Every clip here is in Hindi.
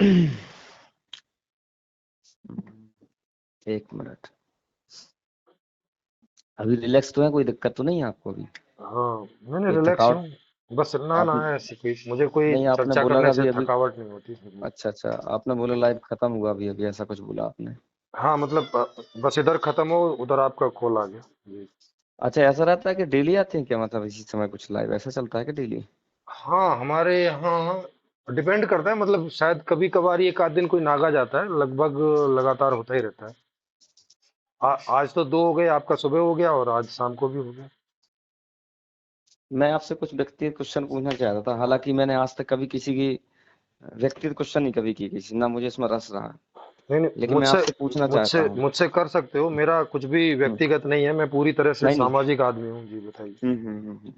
एक मिनट। अभी रिलैक्स तो है, कोई दिक्कत तो नहीं है आपको अभी? हाँ, मैंने कोई रिलैक्स थकावट? हूँ। बस ना ना, आपने ऐसी कोई मुझे कोई नहीं, आपने चर्चा बोला था करने से अभी अभी। थकावट नहीं होती। अच्छा अच्छा, आपने बोला लाइव खत्म हुआ अभी अभी, ऐसा कुछ बोला आपने। हाँ मतलब बस इधर खत्म हो, उधर आपका कॉल आ गया जी। अच्छा, ऐसा रहता है कि डेली आते हैं क्या, मतलब इसी समय कुछ लाइव ऐसा चलता है कि डेली? हाँ हमारे यहाँ डिपेंड करता है, मतलब शायद कभी कभार एक आध दिन कोई नागा जाता है, लगभग लगातार होता ही रहता है। आज तो दो हो गए, आपका सुबह हो गया और आज शाम को भी हो गया। मैं आपसे कुछ व्यक्तिगत क्वेश्चन पूछना चाहता था, हालांकि मैंने आज तक कभी किसी की व्यक्तिगत क्वेश्चन नहीं कभी की किसी, ना मुझे इसमें रस रहा। नहीं नहीं, लेकिन मैं मुझसे आपसे पूछना चाहता मुझसे हूँ। मुझसे कर सकते हो, मेरा कुछ भी हम्म, व्यक्तिगत नहीं है, मैं पूरी तरह से नहीं नहीं। सामाजिक आदमी हूँ जी, बताइए। हम्म।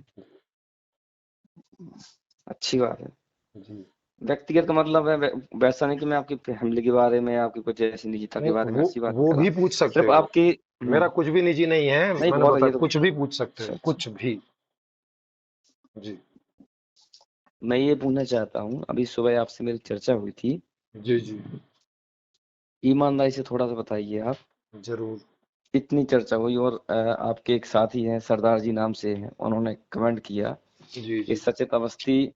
अच्छी बात है। जी। व्यक्तिगत का मतलब है वैसा नहीं कि मैं आपकी फैमिली के बारे में, आपकी कुछ ऐसी निजता के नहीं, बारे में वो ऐसी बात वो कर रहा भी हूँ। पूछ सकते सिर्फ हो। आपकी मेरा कुछ भी निजी नहीं है, नहीं, मैंने बहुत है बताया ये तो। कुछ भी पूछ सकते अच्छा हो, अच्छा। कुछ भी। जी मैं ये पूछना चाहता हूँ, अभी सुबह आपसे मेरी चर्चा हुई थी। जी जी। ईमानदारी से थोड़ा सा बताइए आप। जरूर। इतनी चर्चा हुई और आपके एक साथी हैं सरदार जी नाम से हैं, उन्होंने कमेंट किया जी कि जी। सचेत अवस्थी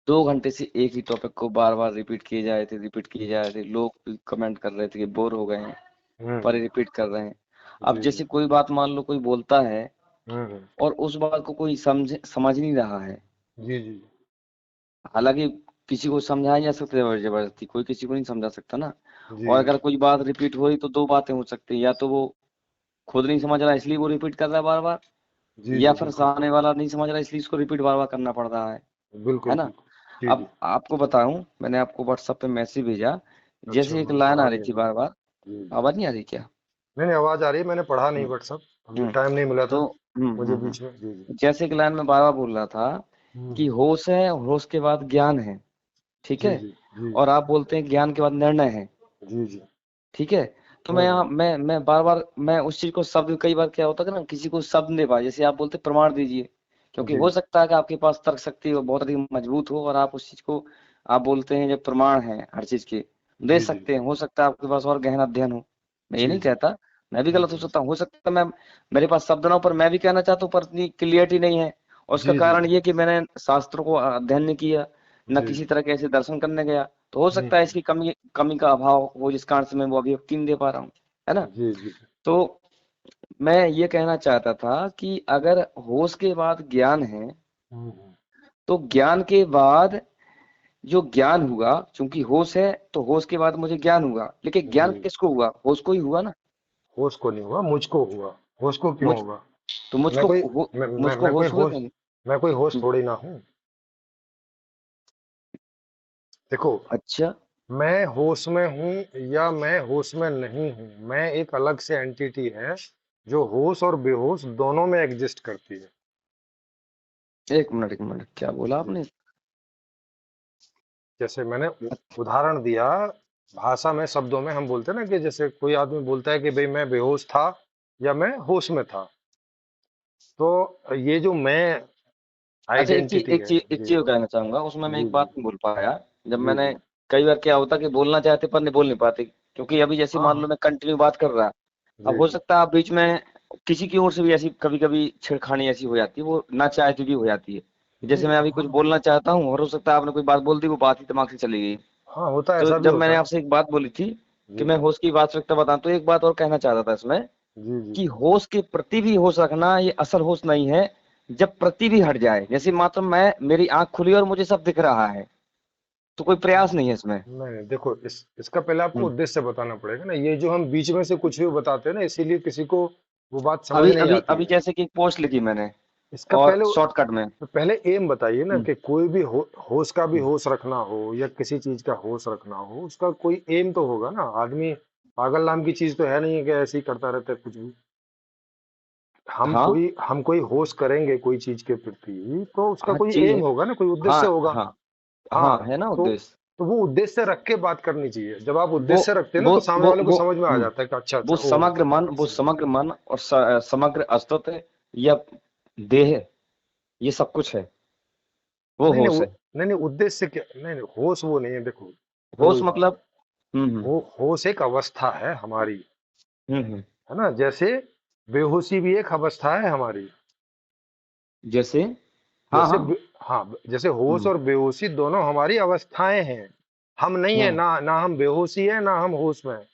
2 घंटे से एक ही टॉपिक को बार बार रिपीट किए जा रहे थे, लोग कमेंट कर रहे थे कि बोर हो गए हैं, पर हम्म। रिपीट कर रहे हैं। अब जी जी। जैसे कोई बात मान लो कोई बोलता है हम्म। और उस बात को कोई समझ नहीं रहा है। जी जी। हालांकि किसी को समझाया जा सकता है जबरदस्ती, कोई किसी को नहीं समझा सकता ना। जी और जी। अगर कोई बात रिपीट हो रही तो दो बातें हो सकती है, या तो वो खुद नहीं समझ रहा इसलिए वो रिपीट कर रहा है बार बार, जी या जी फिर बिल्कुल। सामने वाला नहीं समझ रहा इसलिए इसको रिपीट बार बार करना पड़ रहा है बिल्कुल ना? बिल्कुल। जी जी। अब आपको बताऊं, मैंने आपको व्हाट्सएप पे मैसेज भेजा, अच्छा, जैसे एक हाँ लाइन पढ़ा आ रही नहीं थी अभी। बार बार। जी जी। आवाज नहीं आ रही क्या? नहीं नहीं, आवाज आ रही है, मैंने पढ़ा नहीं हम्म व्हाट्सअप, अभी हम्म। टाइम नहीं मिला तो था मुझे बीच में। जी जी। जैसे एक लाइन में बार बार बोल रहा था कि हम्म। होश है, होश के बाद ज्ञान है, ठीक जी है? जी। जी और आप बोलते हैं ज्ञान के बाद निर्णय है, जी। जी। ठीक है? तो मैं हम्म। यहाँ मैं बार बार मैं उस चीज को शब्द, कई बार क्या होता है ना, किसी को शब्द नहीं पाए, जैसे आप बोलते प्रमाण दीजिए, क्योंकि जी हो सकता है कि आपके पास तर्क शक्ति वो बहुत अधिक मजबूत हो और आप उस चीज को आप बोलते हैं जब प्रमाण है हर चीज के दे जी। जी सकते हैं, हो सकता है आपके पास और गहन अध्ययन हो। मैं ये जी। नहीं जी कहता, मैं भी जी। गलत हो सकता है मैं, मेरे पास शब्द ना हो, पर मैं भी कहना चाहता हूँ पर इतनी क्लियरिटी नहीं है। और उसका जी। जी कारण ये कि मैंने शास्त्रों को अध्ययन नहीं किया, न जी। किसी तरह के ऐसे दर्शन करने गया, तो हो सकता है हम्म। इसकी कमी कमी का अभाव हो, जिस कारण से मैं वो अभिव्यक्ति नहीं दे पा रहा हूँ, है ना? जी जी। तो मैं ये कहना चाहता था कि अगर होश के बाद ज्ञान है, हम्म। तो ज्ञान के बाद जो ज्ञान हुआ, चूंकि होश है तो होश के बाद मुझे ज्ञान हुआ, लेकिन ज्ञान जी। किसको हुआ? होश को ही हुआ ना। होश को नहीं हुआ, मुझको हुआ। होश को क्यों मुझ होगा? तो मैं कोई मुझको मैं कोई होश हुए होश, कहीं? मैं कोई होश हम्म, थोड़ी ना हूँ। देखो, अच्छा। मैं होश में हूँ या मैं होश में नहीं हूँ, मैं एक अलग से एंटिटी है जो होश और बेहोश दोनों में एग्जिस्ट करती है। एक मिनट, क्या बोला जी। आपने? जैसे मैंने उदाहरण दिया, भाषा में शब्दों में हम बोलते हैं ना, कि जैसे कोई आदमी बोलता है कि भाई मैं बेहोश था या मैं होश में था, तो ये जो मैं अच्छा, आइडेंटिटी है। एक जी चीज कहना चाहूंगा, उसमें मैं जी। एक जी बात नहीं बोल पाया। जब जी। मैंने जी। कई बार क्या होता कि बोलना चाहते पर नहीं बोल नहीं पाते, क्योंकि अभी जैसे हाँ मान लो हाँ। मैं कंटिन्यू बात कर रहा, अब जी हो जी। सकता है आप बीच में किसी की ओर से भी ऐसी कभी कभी छेड़खानी ऐसी हो जाती है, वो ना चाहती भी हो जाती है। जी जैसे मैं अभी कुछ हाँ। बोलना चाहता हूँ और हो सकता है आपने कोई बात बोल दी, वो बात ही दिमाग से चली गई। हाँ होता है, तो ऐसा भी जब होता मैंने है। आपसे एक बात बोली थी कि जी मैं होश की वास्तविकता बताऊं, तो एक बात और कहना चाहता था इसमें जी। जी। कि होश के प्रति भी होश रखना ये असल होश नहीं है। जब प्रति भी हट जाए, जैसे मात्र मैं मेरी आंख खुली और मुझे सब दिख रहा है, तो कोई प्रयास नहीं है इसमें। नहीं देखो, इसका पहले आपको हम्म। उद्देश्य बताना पड़ेगा ना, ये जो हम बीच में से कुछ भी बताते हैं ना, इसीलिए किसी को वो बात समझ अभी नहीं अभी आती अभी है। जैसे कि एक पोस्ट लिखी मैंने इसका और पहले शॉर्टकट में। पहले एम बताइए ना, हम्म, कि कोई भी होश का भी हम्म। होश रखना हो या किसी चीज का होश रखना हो, उसका कोई एम तो होगा ना। आदमी पागल नाम की चीज तो है नहीं है कि ऐसे ही करता रहता है कुछ भी। हाँ हम कोई होश करेंगे कोई चीज के प्रति, तो उसका हाँ कोई चाहिए। एम होगा ना, कोई हाँ उद्देश्य होगा। हाँ हाँ, हाँ, है ना तो उद्देश्य। तो वो उद्देश्य रख के बात करनी चाहिए। जब आप वो उद्देश्य रखते हैं ना, तो सामने वाले को वो समझ में आ हम्म, जाता है कि अच्छा वो अच्छा, ओ समग्र मन, अब वो समझ में समग्र मन और समग्र अस्तित्व या देह, ये सब कुछ है, वो नहीं नहीं होश है। नहीं नहीं, उद्देश्य क्या, नहीं नहीं, होश वो नहीं है। देखो, होश बिल्कुल हाँ। मतलब। हम्म। वो होश एक अवस्था है हमारी, हम्म। है ना? जैसे बेहोशी भी एक अवस्था है हमारी। जैसे। हाँ जैसे हाँ। हाँ, जैसे होश हम्म। और बेहोशी दोनों हमारी अवस्थाएं हैं। हम नहीं है हाँ, ना, ना हम बेहोशी है ना हम होश में हैं,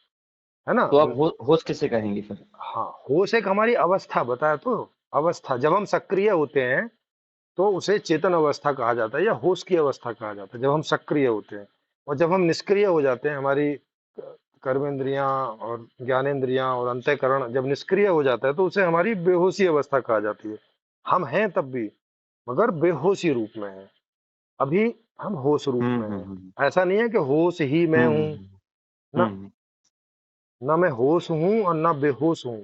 है ना? तो आप होश किसे कहेंगे फिर? हाँ, होश एक हमारी अवस्था, बताया तो। अवस्था, जब हम सक्रिय होते हैं तो उसे चेतन अवस्था कहा जाता है या होश की अवस्था कहा जाता है, जब हम सक्रिय होते हैं। और जब हम निष्क्रिय हो जाते हैं, हमारी कर्मेंद्रियां और ज्ञानेंद्रियां और अंतःकरण जब निष्क्रिय हो जाता है, तो उसे हमारी बेहोशी अवस्था कहा जाती है। हम हैं तब भी, मगर बेहोशी रूप में है। अभी हम होश रूप में हैं। हम्म। ऐसा नहीं है कि होश ही मैं हम्म। हूँ, हम्म। ना, हम्म। ना मैं होश हूँ और ना बेहोश हूँ।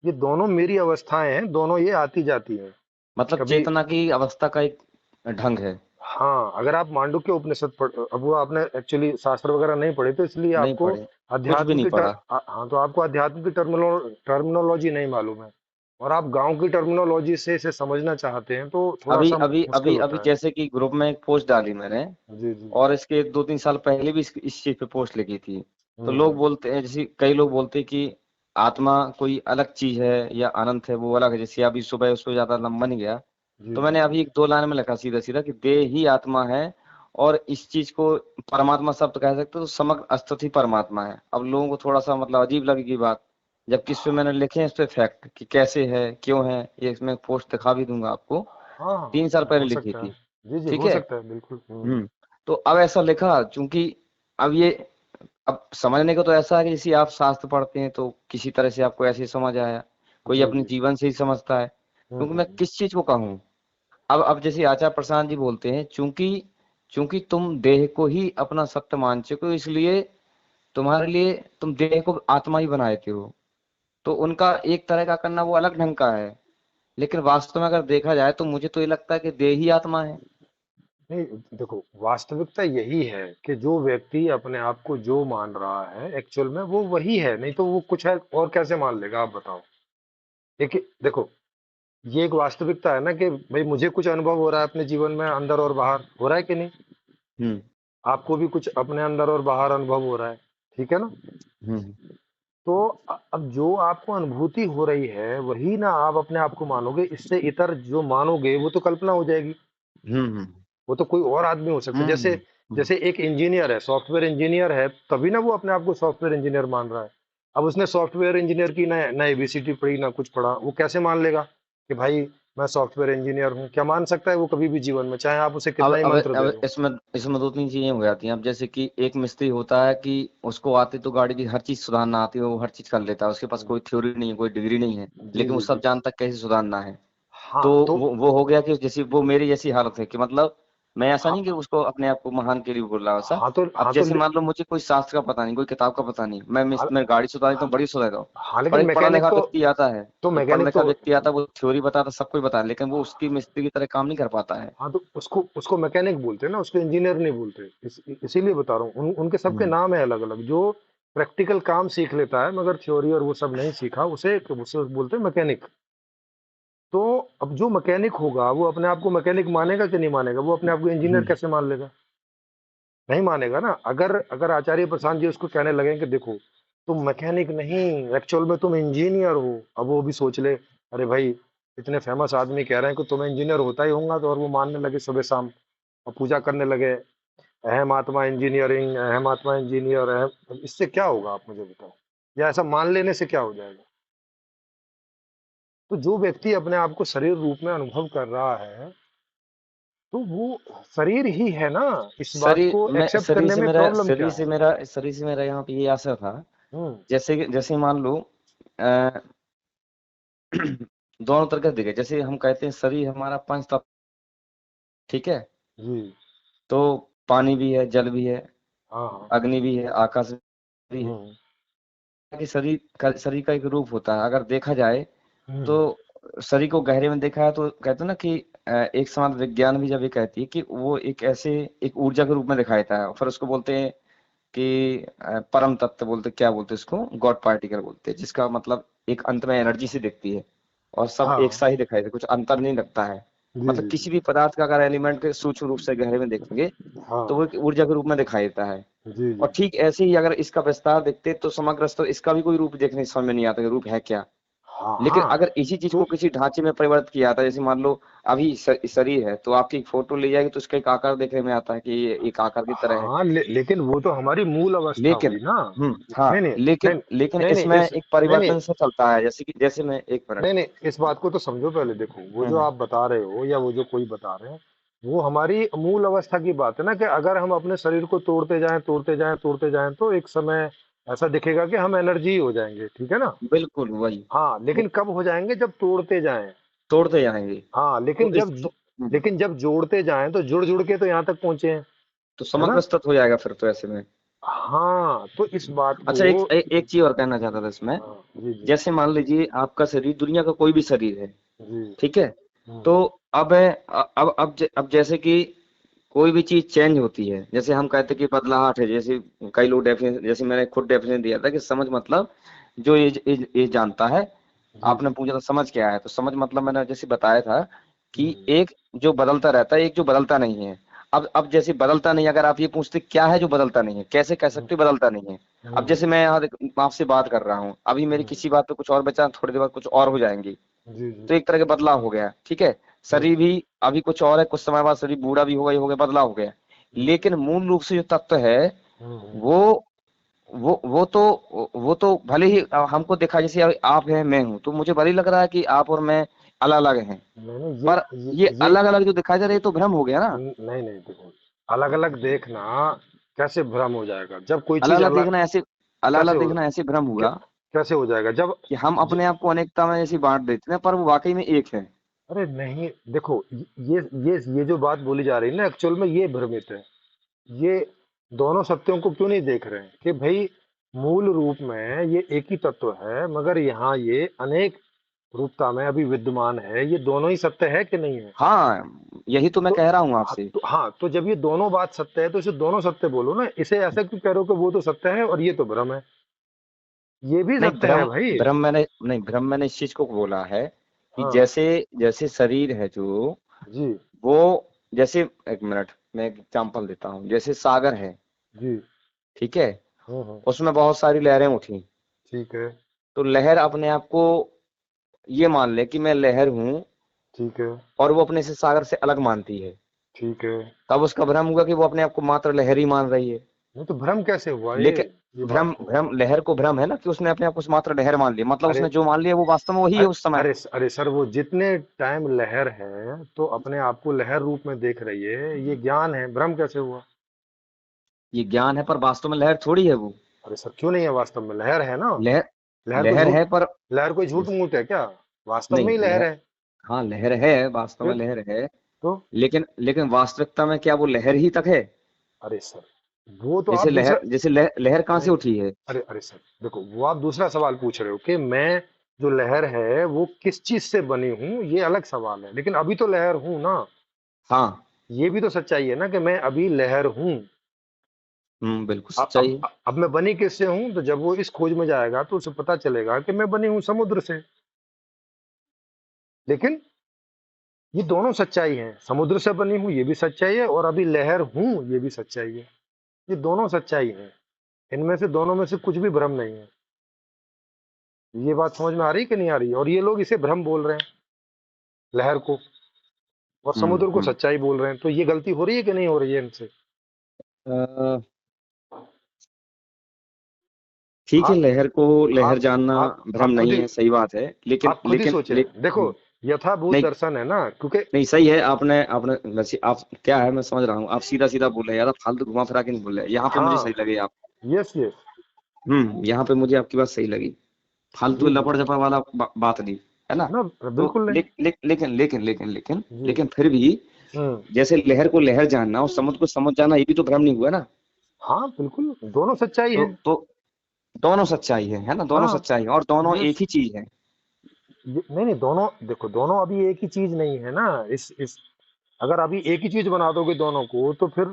ये दोनों मेरी अवस्थाएं हैं, दोनों ये आती जाती हैं। मतलब कभी, चेतना की अवस्था का एक ढंग है। हाँ, अगर आप मांडुक्य उपनिषद पढ़, अब वो आपने एक्चुअली शास्त्र वगैरह नहीं पढ़े, तो इसलिए नहीं आपको पढ़े, कुछ भी अध्यात्म नहीं की पढ़ा। हाँ, तो आपको अध्यात्म की टर्मिनोलॉजी नहीं मालूम है, और आप गांव की टर्मिनोलॉजी से इसे समझना चाहते हैं, तो थोड़ा अभी सा अभी मुश्किल अभी अभी होता है। जैसे कि ग्रुप में एक पोस्ट डाली मैंने, जी जी। और इसके 2-3 साल पहले भी इस चीज पे पोस्ट लिखी थी। तो लोग हम्म। बोलते हैं, जैसे कई लोग बोलते हैं कि आत्मा कोई अलग चीज है या अनंत है, वो अलग है। जैसे अभी सुबह उस पर ज्यादा लंबा नहीं गया, जी तो जी मैंने जी। अभी एक 2 लाइन में लिखा सीधा सीधा कि देह ही आत्मा है, और इस चीज को परमात्मा शब्द कह सकते हो, तो समग्र अस्तित्व ही परमात्मा है। अब लोगों को थोड़ा सा मतलब अजीब लगेगी बात, जबकि इस पे मैंने लिखे हैं इस पे फैक्ट कि कैसे है क्यों है, ये इसमें पोस्ट दिखा भी दूंगा आपको। हाँ 3 साल पहले हो लिखी सकता है। थी। जी जी, ठीक हो है। सकता है, बिल्कुल। हम्म। तो अब ऐसा लिखा, चूंकि अब ये, अब समझने को तो ऐसा है कि जैसे आप शास्त्र पढ़ते हैं तो किसी तरह से आपको ऐसे ही समझ आया, कोई जी अपने जी। जीवन से ही समझता है। क्योंकि मैं किस चीज को कहूँ, अब जैसे आचार्य प्रसाद जी बोलते हैं, चूंकि चूंकि तुम देह को ही अपना सत्य मान चुके हो, इसलिए तुम्हारे लिए तुम देह को आत्मा ही बनाते हो। तो उनका एक तरह का करना वो अलग ढंग का है, लेकिन वास्तव में अगर देखा जाए तो मुझे तो ये लगता है कि देह ही आत्मा है। नहीं, देखो, वास्तविकता यही है कि जो व्यक्ति अपने आप को जो मान रहा है, एक्चुअल में वो वही है, नहीं तो वो कुछ है और कैसे मान लेगा, आप बताओ। एक, देखो, ये एक वास्तविकता है ना कि भाई मुझे कुछ अनुभव हो रहा है अपने जीवन में, अंदर और बाहर हो रहा है कि नहीं? हम्म। आपको भी कुछ अपने अंदर और बाहर अनुभव हो रहा है, ठीक है ना? हम्म। तो अब जो आपको अनुभूति हो रही है वही ना आप अपने आप को मानोगे, इससे इतर जो मानोगे वो तो कल्पना हो जाएगी। हम्म। वो तो कोई और आदमी हो सकता है, हम्म। जैसे हम्म। जैसे एक इंजीनियर है, सॉफ्टवेयर इंजीनियर है, तभी ना वो अपने आप को सॉफ्टवेयर इंजीनियर मान रहा है। अब उसने सॉफ्टवेयर इंजीनियर की ना ना एबीसीडी पढ़ी ना कुछ पढ़ा, वो कैसे मान लेगा कि भाई मैं सॉफ्टवेयर इंजीनियर हूँ? क्या मान सकता है वो कभी भी जीवन में, चाहे आप उसे अब कितना ही अब मंत्र दे अब दो? इसमें 2-3 चीजें हो जाती हैं। अब जैसे कि एक मिस्त्री होता है कि उसको आती तो गाड़ी की हर चीज सुधारना आती है, वो हर चीज कर लेता है, उसके पास कोई थ्योरी नहीं है, कोई डिग्री नहीं है, जी लेकिन वो जी जी। सब जानता है कैसे सुधारना है। हाँ तो तो वो हो गया कि जैसे वो मेरी जैसी हालत है कि मतलब, मैं ऐसा नहीं कि हाँ उसको अपने आप को महान के लिए बोल रहा हूँ ऐसा। हाँ तो अब हाँ तो जैसे मान लो मुझे कोई शास्त्र का पता नहीं, कोई किताब का पता नहीं, हाँ, मैं गाड़ी सुधार देता हूँ, बड़ी सुधार देता हूँ। हाँ, पर लेकिन एक पढ़ा मैकेनिक लिखा को, व्यक्ति आता है, तो एक पढ़ा मैकेनिक लिखा तो व्यक्ति आता है, वो थ्योरी बताता, सब कुछ बताता है, लेकिन वो उसकी मिस्त्री की तरह काम नहीं कर पाता है। हाँ, तो उसको उसको मैकेनिक बोलते हैं ना, उसको इंजीनियर नहीं बोलते। इसीलिए बता रहा हूँ, उनके सबके हम्म। नाम है अलग अलग। जो प्रैक्टिकल काम सीख लेता है मगर थ्योरी और वो सब नहीं सीखा, उसे उसे बोलते हैं मैकेनिक। तो अब जो मैकेनिक होगा वो अपने आप को मैकेनिक मानेगा कि नहीं मानेगा? वो अपने आप को इंजीनियर हम्म। कैसे मान लेगा? नहीं मानेगा ना। अगर अगर आचार्य प्रशांत जी उसको कहने लगे कि देखो, तुम मैकेनिक नहीं, एक्चुअल में तुम इंजीनियर हो, अब वो भी सोच ले, अरे भाई, इतने फेमस आदमी कह रहे हैं कि तुम इंजीनियर होता ही होगा, तो और वो मानने लगे सुबह शाम और पूजा करने लगे, अहम आत्मा इंजीनियरिंग, अहम आत्मा इंजीनियर, अहम, इससे क्या होगा आप मुझे बताओ? या ऐसा मान लेने से क्या हो जाएगा? तो जो व्यक्ति अपने आप को शरीर रूप में अनुभव कर रहा है, तो वो शरीर ही है ना। इस बात शरीर को मैं एक्सेप्ट करने में प्रॉब्लम क्या है? शरीर से मेरा यहाँ पे ये आशा था। हम्म। जैसे मान लो, अ, दोनों तरह के देखे, जैसे हम कहते हैं शरीर हमारा 5 तत्व, ठीक है। जी। तो पानी भी है, जल भी है, हाँ हाँ। अग्नि भी है, आकाश भी है। हम्म कि शरीर का एक रूप होता है, अगर देखा जाए तो। हम्म। शरीर को गहरे में देखा है तो कहते हैं ना कि एक समाज विज्ञान भी जब ये कहती है कि वो एक ऐसे एक ऊर्जा के रूप में दिखाई देता है, फिर उसको बोलते हैं कि परम तत्व बोलते, क्या बोलते हैं उसको, गॉड पार्टिकल बोलते हैं, जिसका मतलब एक अंत में एनर्जी से दिखती है और सब एक हाँ सा ही दिखाई देता है, कुछ अंतर नहीं लगता है। जी मतलब जी किसी जी। भी पदार्थ का अगर एलिमेंट के सूक्ष्म रूप से गहरे में देखेंगे हाँ। तो वो एक ऊर्जा के रूप में दिखाई देता है। जी जी और ठीक ऐसे ही अगर इसका विस्तार देखते तो समग्र स्तर इसका भी कोई रूप देखने समझ में नहीं आता कि रूप है क्या। हाँ लेकिन हाँ। अगर इसी चीज को तो किसी ढांचे में परिवर्तित किया जाता है, जैसे मान लो अभी शरीर है तो आपकी फोटो ली जाएगी तो उसका एक आकार देखने में आता है कि ये एक आकार की तरह है। हाँ, लेकिन वो तो हमारी मूल अवस्था लेकिन हुई ना। हाँ, नहीं नहीं लेकिन नहीं लेकिन नहीं नहीं इसमें इस एक नहीं नहीं परिवर्तन से चलता है, जैसे कि जैसे मैं एक मिनट। नहीं नहीं इस बात को तो समझो पहले। देखो, वो जो हम्म आप बता रहे हो या वो जो कोई बता रहे हैं, वो हमारी मूल अवस्था की बात है ना, कि अगर हम अपने शरीर को तोड़ते जाएं तोड़ते जाएं तोड़ते जाएं तो एक समय ऐसा दिखेगा कि हम एनर्जी ही हो जाएंगे, ठीक है ना। बिल्कुल वही। हाँ, तो लेकिन कब हो जाएंगे? जब तोड़ते जाएं। तोड़ते जाएंगे। हाँ, तो इस तो, लेकिन जब जोड़ते जाएं तो जुड़ जुड़ के तो यहाँ तक पहुंचे हैं, तो है ना। समग्र स्तर हो जाएगा फिर तो ऐसे में। हाँ, तो इस बात अच्छा, को। एक चीज और कहना चाहता था इसमें। हाँ, जी जी जैसे मान लीजिए आपका शरीर दुनिया का कोई भी शरीर है, जी। ठीक है। हम्म तो अब जैसे कि कोई भी चीज चेंज होती है, जैसे हम कहते हैं कि बदलाहट है, जैसे कई लोग डेफिनेशन, जैसे मैंने खुद डेफिनेशन दिया था कि समझ मतलब जो ये जानता है। जी आपने जी। पूछा था समझ क्या है, तो समझ मतलब मैंने जैसे बताया था कि हम्म एक जो बदलता रहता है, एक जो बदलता नहीं है। अब जैसे बदलता नहीं, अगर आप ये पूछते क्या है जो बदलता नहीं है, कैसे कह हम्म सकते बदलता नहीं है। अब हम्म जैसे मैं यहाँ आपसे बात कर रहा हूँ, अभी मेरी हम्म, किसी बात पे कुछ और बचा, थोड़ी देर बाद कुछ और हो जाएंगी। जी जी। तो एक तरह का बदलाव हो गया, ठीक है। हम्म शरीर भी अभी कुछ और है, कुछ समय बाद शरीर बूढ़ा भी होगा, ये हो गया, बदलाव हो गया। हम्म लेकिन मूल रूप से जो तत्व है हम्म। वो वो तो भले ही हमको देखा, जैसे अभी आप हैं मैं हूं, तो मुझे भले ही लग रहा है कि आप और मैं अलग अलग हैं। नहीं नहीं, पर ये ये अलग अलग जो दिखाई दे रहे, ये तो भ्रम हो गया ना। नहीं नहीं, देखो, अलग अलग देखना कैसे भ्रम हो जाएगा? जब कोई अलग चीज अलग अलग देखना ऐसे, अलग कैसे अलग हो देखना ऐसे भ्रम कै, हुआ कैसे हो जाएगा जब कि हम ज, अपने आप को अनेकता में ऐसी बांट देते हैं, पर वो वाकई में एक है। अरे नहीं, देखो, ये जो बात बोली जा रही है ना, एक्चुअल में ये भ्रमित है। ये दोनों सत्यों को क्यों नहीं देख रहे हैं कि भाई मूल रूप में ये एक ही तत्व है, मगर यहाँ ये अनेक रूपता में अभी विद्यमान है। ये दोनों ही सत्य है कि नहीं है? हाँ, यही तो मैं तो कह रहा हूँ आपसे। हाँ, तो जब ये दोनों बात सत्य है तो इसे दोनों सत्य बोलो ना। इसे ऐसा क्यों कह रहे हो कि वो तो सत्य है और ये तो भ्रम है? ये भी नहीं, सत्य है भ्रम भाई। भ्रम मैंने नहीं, भ्रम मैंने इस चीज को बोला है कि हाँ। जैसे जैसे शरीर है जो, जी वो जैसे, एक मिनट मैं एक एग्जांपल देता हूँ, जैसे सागर है, जी। ठीक है। हम्म। उसमें बहुत सारी लहरें उठी। ठीक है। तो लहर अपने आप को ये मान ले कि मैं लहर हूँ, ठीक है। और वो अपने से सागर से अलग मानती है। ठीक है। तब उसका भ्रम हुआ कि वो अपने आप को मात्र लहर ही मान रही है। नहीं तो भ्रम कैसे हुआ लेकिन ये बात भ्रम को? भ्रम लहर को भ्रम है ना कि उसने अपने आप को मात्र लहर मान लिया, मतलब अरे उसने जो मान लिया वो वास्तव में वही है अरे उस समय। अरे अरे सर, वो जितने टाइम लहर है तो अपने आप को लहर रूप में देख रही है, ये ज्ञान है। भ्रम कैसे हुआ? ये ज्ञान है, पर वास्तव में लहर थोड़ी है वो। अरे सर, क्यों नहीं है? वास्तव में लहर है ना। लहर लहर को लहर झूठ है पर, लहर कोई झूठ मूठ है क्या? वास्तव में नहीं ही लहर लहर, है। हाँ लहर है, वास्तव में फिर लहर है। तो लेकिन लेकिन वास्तविकता में क्या वो लहर ही तक है? अरे सर, वो तो आप दूसरा। जैसे लहर कहाँ से नहीं, उठी है? अरे सर, देखो, वो आप दूसरा सवाल पूछ रहे हो कि मैं जो लहर है वो किस चीज से बनी हूं, ये अलग सवाल है। लेकिन अभी तो लहर हूं ना। हाँ। ये भी तो सच्चाई है ना कि मैं अभी लहर हूं। बिल्कुल अब सच्चाई है। अब मैं बनी किससे हूं? तो जब वो इस खोज में जाएगा तो उसे पता चलेगा कि मैं बनी हूं समुद्र से। लेकिन ये दोनों सच्चाई है। समुद्र से बनी हूं ये भी सच्चाई है, और अभी लहर हूं ये भी सच्चाई है। ये दोनों सच्चाई है। इनमें से दोनों में से कुछ भी भ्रम नहीं है। ये बात समझ में आ रही है कि नहीं आ रही है? और ये लोग इसे भ्रम बोल रहे हैं, लहर को, और समुद्र को हम्म। सच्चाई बोल रहे हैं। तो ये गलती हो रही है कि नहीं हो रही है इनसे? अ, ठीक है, आप लहर को लहर आप जानना भ्रम आप खुद नहीं ही है, सही बात है, लेकिन आप खुद ही सोचें। देखो, यथाभूत नहीं दर्शन है ना, क्योंकि नहीं, सही है। आपने आपने वैसे आप क्या है, मैं समझ रहा हूँ, आप सीधा सीधा बोल रहे हैं, ज्यादा फालतू घुमा फिरा के नहीं बोल रहे, यहाँ पे मुझे हाँ, सही लगे आप। Yes yes. यहाँ पे मुझे आपकी बात सही लगी। फालतू जी जी। लपड़ झपड़ वाला बात नहीं, है ना। ना, तो बिल्कुल नहीं। जी। लेकिन फिर भी हम्म। जैसे लहर को लहर जानना और समुद्र को समझ जाना, ये भी तो भ्रम नहीं हुआ ना। हाँ, बिल्कुल, दोनों सच्चाई है। तो दोनों सच्चाई है ना, दोनों हाँ, सच्चाई है, और दोनों यस। एक ही चीज है। नहीं नहीं, दोनों देखो, दोनों अभी एक ही चीज नहीं है ना। इस अगर अभी एक ही चीज बना दोगे दोनों को तो फिर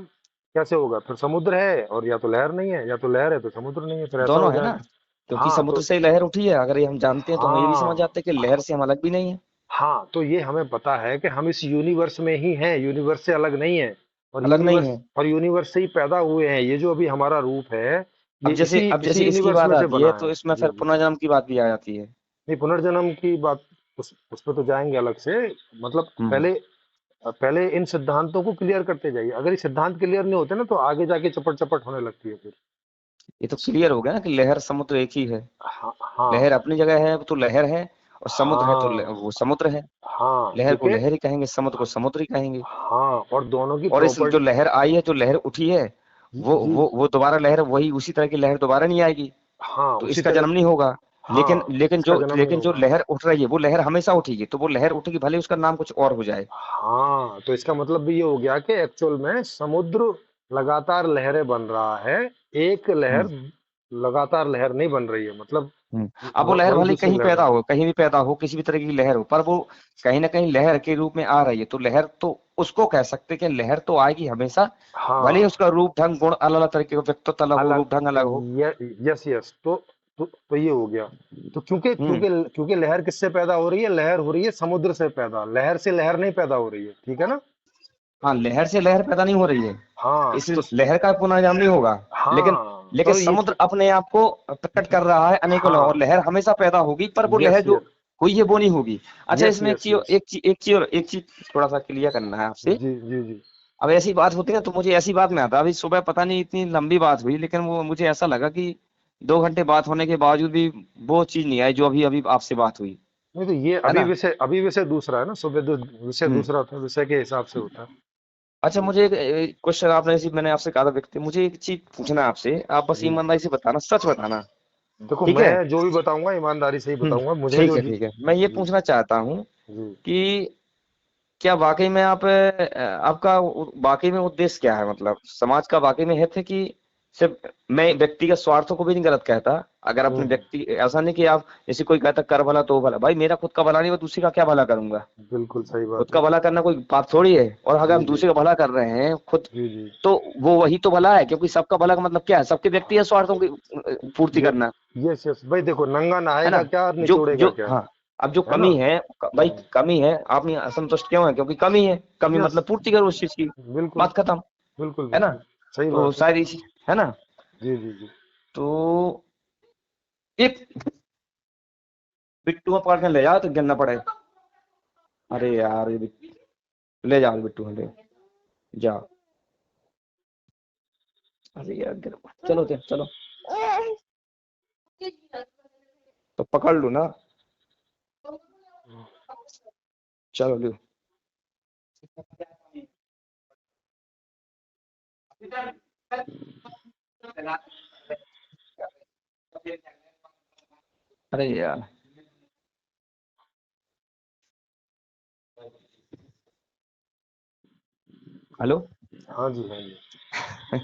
कैसे होगा? फिर समुद्र है और या तो लहर नहीं है, या तो लहर है तो समुद्र नहीं है, फिर ऐसा हो दोनों है ना, जाएगा। क्योंकि हाँ समुद्र तो से ही लहर उठी है, अगर ये हम जानते हैं तो हम ये भी समझ हाँ जाते हैं कि लहर से हम अलग भी नहीं है। हाँ, तो ये हमें पता है कि हम इस यूनिवर्स में ही हैं, यूनिवर्स से अलग नहीं है। और अलग नहीं है। यूनिवर्स से ही पैदा हुए हैं। ये जो अभी हमारा रूप है, ये इसी अब जैसे इसी इसकी यूनिवर्स बात में से आती है बना तो है। इसमें जी फिर जी। पुनर्जन्म की बात भी आ जाती है। नहीं, पुनर्जन्म की बात उस पर तो जाएंगे अलग से। मतलब हम्म। पहले पहले इन सिद्धांतों को क्लियर करते जाइए। अगर ये सिद्धांत क्लियर नहीं होते ना, तो आगे जाके चपट चपट होने लगती है फिर। ये तो क्लियर हो गया ना कि लहर समुद्र एक ही है। हाँ हाँ लहर अपनी जगह है तो लहर है, और समुद्र है तो हाँ वो समुद्र है। हाँ, लहर को क्योंकि लहर ही कहेंगे, समुद्र को समुद्र ही कहेंगे। हाँ, और दोनों की और इस जो प्रॉपर्टी। लहर आई है, जो लहर उठी है, जी वो जी। वो दोबारा लहर, वही उसी तरह की लहर दोबारा नहीं आएगी। हाँ, तो उसी इसका तरह। जन्म नहीं होगा। लेकिन हाँ, इसका जन्म नहीं लेकिन जो होगा। लहर उठ रही है वो लहर हमेशा उठेगी, तो वो लहर उठेगी भले उसका नाम कुछ और हो जाए। हाँ, तो इसका मतलब भी ये हो गया कि एक्चुअल में समुद्र लगातार लहरें बन रहा है। एक लहर हम्म। लगातार लहर नहीं बन रही है, मतलब अब वो लहर वही भले दूसरी कहीं लहर पैदा बन रही हो, कहीं भी पैदा हो, किसी भी तरह की लहर हो, पर वो कहीं ना कहीं लहर के रूप में आ रही है। तो लहर तो उसको कह सकते हैं कि लहर तो आएगी हमेशा। है। भले ही हाँ, उसका रूप ढंग गुण अलग अलग तरीके का, व्यक्तित्व अलग हो, अलग। रूप ढंग अलग हो। यस यस, तो ये हो गया। तो क्योंकि हम्म। क्योंकि क्योंकि लहर किससे पैदा हो रही है? लहर हो रही है समुद्र से पैदा। लहर से लहर नहीं पैदा हो रही है, ठीक है ना? हाँ, लहर से लहर पैदा नहीं हो रही है, हाँ इस तो लहर का पुनर्जन्म नहीं होगा। लेकिन तो ये। समुद्र अपने आप को प्रकट कर रहा है अनेकों लहर, और हाँ, लहर हमेशा पैदा होगी, पर वो लहर यस जो यस हुई है वो नहीं होगी। अच्छा, यस इसमें यस यस। एक चीज थोड़ा सा क्लियर करना है आपसे। जी जी जी। अब ऐसी बात होती है ना, तो मुझे ऐसी बात में आता, अभी सुबह पता नहीं इतनी लंबी बात हुई, लेकिन वो मुझे ऐसा लगा कि 2 घंटे बात होने के बावजूद भी वो चीज नहीं आई जो अभी अभी आपसे बात हुई। नहीं, तो ये है ना? अभी विषय दूसरा है ना। सुबह विषय हम्म। दूसरा था, विषय के हिसाब से होता है। अच्छा, मुझे एक क्वेश्चन, आपने ऐसी मैंने आपसे कहा था व्यक्ति, मुझे एक चीज पूछना है आपसे, आप बस जी, ईमानदारी से बताना, सच बताना। देखो, ठीक है? मैं जो भी बताऊंगा ईमानदारी से ही हम्म। बताऊंगा। मुझे ठीक जो है, जी ठीक है, मैं ये जी पूछना चाहता हूँ जी। कि क्या वाकई में आप आपका वाकई में उद्देश्य क्या है, मतलब समाज का वाकई में हित है कि सिर्फ, मैं व्यक्ति के स्वार्थों को भी नहीं गलत कहता। अगर अपने हम्म, व्यक्ति, ऐसा नहीं कि आप, जैसे कोई कहता कर भला तो भला, भाई मेरा खुद का भला नहीं, मैं दूसरे का क्या भला करूंगा? बिल्कुल सही खुद बात का है। भला करना कोई पाप थोड़ी है, और अगर जी हम जी दूसरे का भला कर रहे हैं खुद, जी जी। तो वो वही तो भला है, क्योंकि सबका भला का मतलब क्या है? सबके व्यक्तिगत स्वार्थों की पूर्ति ये करना। यस यस भाई, देखो, नंगा है ना? नहाएगा क्या और जो निचोड़ेगा क्या? हाँ, अब जो है ना? कमी है, भाई हम्म, कमी है, आप नहीं असंतुष्ट क्यों है? क्योंकि कमी है, कमी यस, मतलब पूर्ति करो उस चीज की। बिल्कुल बात खत्म। बिल्कुल है ना? बिल्कुल। सही तो बात है। शायद इसी, है ना? जी जी जी। तो एक बिट्टू में पकड़ के ले जाओ तो गिनना पड़े। अरे यार, ले जाओ बिट्टू में, ले जाओ। अरे यार चलो चलो, तो पकड़ लो ना। चलो लो। अरे यार, हेलो। हाँ जी हाँ जी।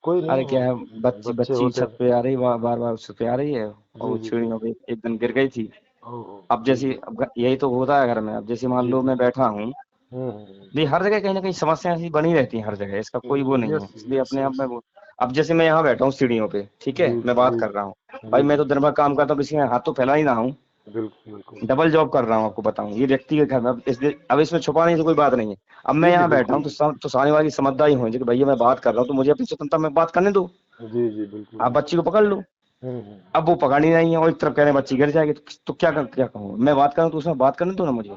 कोई नहीं, अरे वो क्या है, बच्ची बच्चे बच्ची होते छत हैं। पे आ रही, बार बार छत पे आ रही है, और जी वो जी जी। चिड़ियों पे एक दिन गिर गई थी। ओहो। अब जी जैसे, जी अब यही तो होता है घर में, अब जैसे मान जी लो जी। मैं बैठा हूँ, ये हर जगह कहीं ना कहीं समस्या ऐसी बनी रहती है, हर जगह, इसका कोई वो नहीं है, यस इसलिए यस अपने आप यस। में वो। अब जैसे मैं यहाँ बैठा हूँ सीढ़ियों पे, ठीक है, जी मैं बात जी कर रहा हूँ, जी भाई मैं जी। तो दिन भर काम करता हूँ, किसी में हाथ तो फैला ही रहा हूँ। बिल्कुल बिल्कुल। डबल जॉब कर रहा हूँ, आपको बताऊं, ये व्यक्ति के घर में, अब इसमें छुपाने की कोई बात नहीं है। अब मैं जी जी यहाँ बैठा हूँ बिल्कुल। तो तो सामने वाली समझदारी होनी चाहिए कि भैया मैं बात कर रहा हूँ, तो मुझे अपनी स्वतंत्रता में बात करने दो। जी जी बिल्कुल। आप बच्ची को पकड़ लो। हम्म। अब वो पकड़ ही नहीं है, और एक तरफ कह रहे हैं बच्ची गिर जाएगी, तो क्या कहूँ? मैं बात करूँ तो उसमें बात करने दो ना मुझे।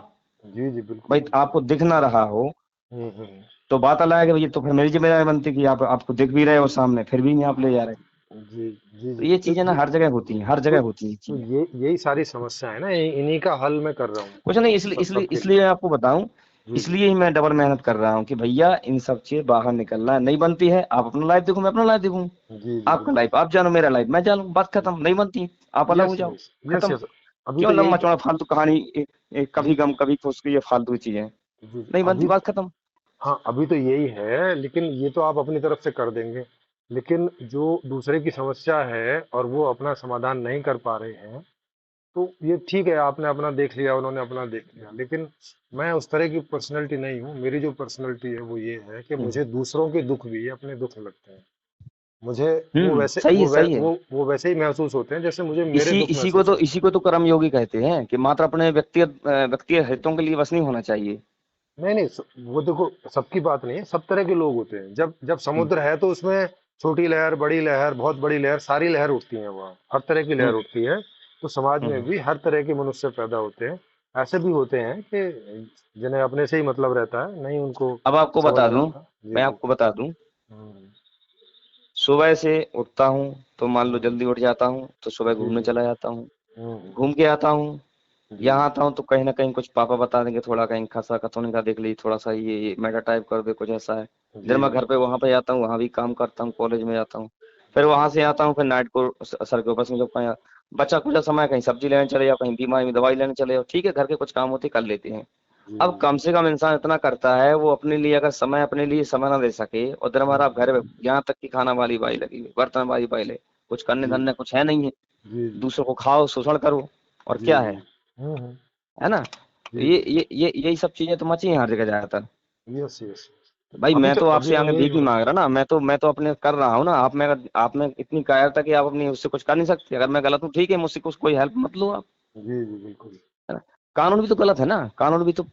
जी जी बिल्कुल भाई बिल्कुल। आपको दिख ना रहा हो हम्म। तो बात अलग है कि भैया, तो फिर मेरी जिम्मेदारी बनती है कि आप, आपको दिख भी रहे हो सामने, फिर भी नहीं आप ले जा रहे। जी जी तो जी। ये चीजें ना हर जगह होती हैं, हर तो जगह होती हैं ये तो चीजें। ये यही सारी समस्या है ना, इन्हीं का हल मैं कर रहा हूँ। कुछ नहीं, इसलिए इसलिए सबके लिए। इसलिए मैं आपको बताऊं, जी जी इसलिए ही मैं डबल मेहनत कर रहा हूँ कि भैया इन सब चीज बाहर निकलना है, नहीं बनती है, आप अपना लाइफ देखो, मैं अपना लाइफ देखूं। जी जी आपका बिल्कुल। लाइफ आप जानो, मेरा लाइफ मैं जानू, बात खत्म, नहीं बनती आप अलग हो यस जाओ। यस यस खत्म। यस। अभी क्यों तो यही। लंबा चौड़ा फालतू कहानी, जी कभी गम कभी खुश की, ये फालतू चीजें जी जी। नहीं बनती, अभी बात खत्म। हाँ, अभी तो यही है, लेकिन ये तो आप अपनी तरफ से कर देंगे। लेकिन जो दूसरे की समस्या है और वो अपना समाधान नहीं कर पा रहे हैं, तो ये ठीक है, आपने अपना देख लिया, उन्होंने अपना देख लिया। लेकिन मैं उस तरह की पर्सनैलिटी नहीं हूँ। मेरी जो पर्सनैलिटी है वो ये है कि हम्म। मुझे दूसरों के दुख भी अपने दुख लगते हैं। मुझे वो वैसे सही है, सही है। वो वैसे ही महसूस होते हैं जैसे मुझे मेरे इसी दुख इसी को महसूस तो होते इसी को तो कर्म योगी कहते हैं कि मात्र अपने व्यक्तिगत हितों के लिए बस नहीं होना चाहिए। हैं। नहीं नहीं, वो देखो, सबकी बात नहीं है, सब तरह के लोग होते हैं। जब जब हम्म, समुद्र है तो उसमें छोटी लहर, बड़ी लहर, बहुत बड़ी लहर, सारी लहर उठती है वहाँ, हर तरह की लहर हम्म, उठती है। तो समाज में हम्म। भी हर तरह के मनुष्य पैदा होते हैं। ऐसे भी होते हैं कि जिन्हें अपने से ही मतलब रहता है, नहीं उनको अब आपको समझ बता में दूं, आता। जी मैं जी। आपको बता दूं, हम्म, सुबह से उठता हूँ तो मान लो हम्म, जल्दी उठ जाता हूँ तो सुबह जी घूमने जी। चला जाता हूँ। हम्म, घूम के आता हूँ, जी यहाँ आता हूँ तो कहीं ना कहीं कुछ पापा बता देंगे, थोड़ा कहीं खसा खतौनी का देख ली, थोड़ा सा ये मेटा टाइप कर दे, कुछ ऐसा है। जी फिर मैं जी। घर पे वहां पे जाता हूँ, वहां भी काम करता हूँ, कॉलेज में जाता हूँ। फिर वहां से आता हूँ, फिर नाइट को सर के ऊपर से जब कहीं बचा कुछ समय कहीं सब्जी लेने चले जाओ, कहीं बीमारी में दवाई लेने चले जाओ, ठीक है, घर के कुछ काम होते कर लेते हैं। जी अब जी। कम से कम इंसान इतना करता है, वो अपने लिए अगर समय अपने लिए समय ना दे सके, और दिन भर आप घर में यहाँ तक कि खाना वाली बाई लगी हुई, बर्तन वाली बाई ले, कुछ करने जी धरने कुछ है नहीं है, जी जी। दूसरों को खाओ शोषण करो, और जी क्या जी। है हम्म। है ना। तो जी जी। ये यही सब चीजें तो मची हैं हर जगह ज्यादातर। Yes yes. भाई अभी मैं तो तो अभी आपसे मैं आगे यही भीख नहीं बोल मांग रहा ना, मैं तो अपने कर रहा हूँ ना। आप में इतनी कायरता कि आप अपनी उससे कुछ कर नहीं सकते। अगर मैं गलत हूँ ठीक है, मुझसे कुछ कोई हेल्प मत लो आप, जी जी बिल्कुल। है ना। कानून भी तो गलत है ना, कानून भी तो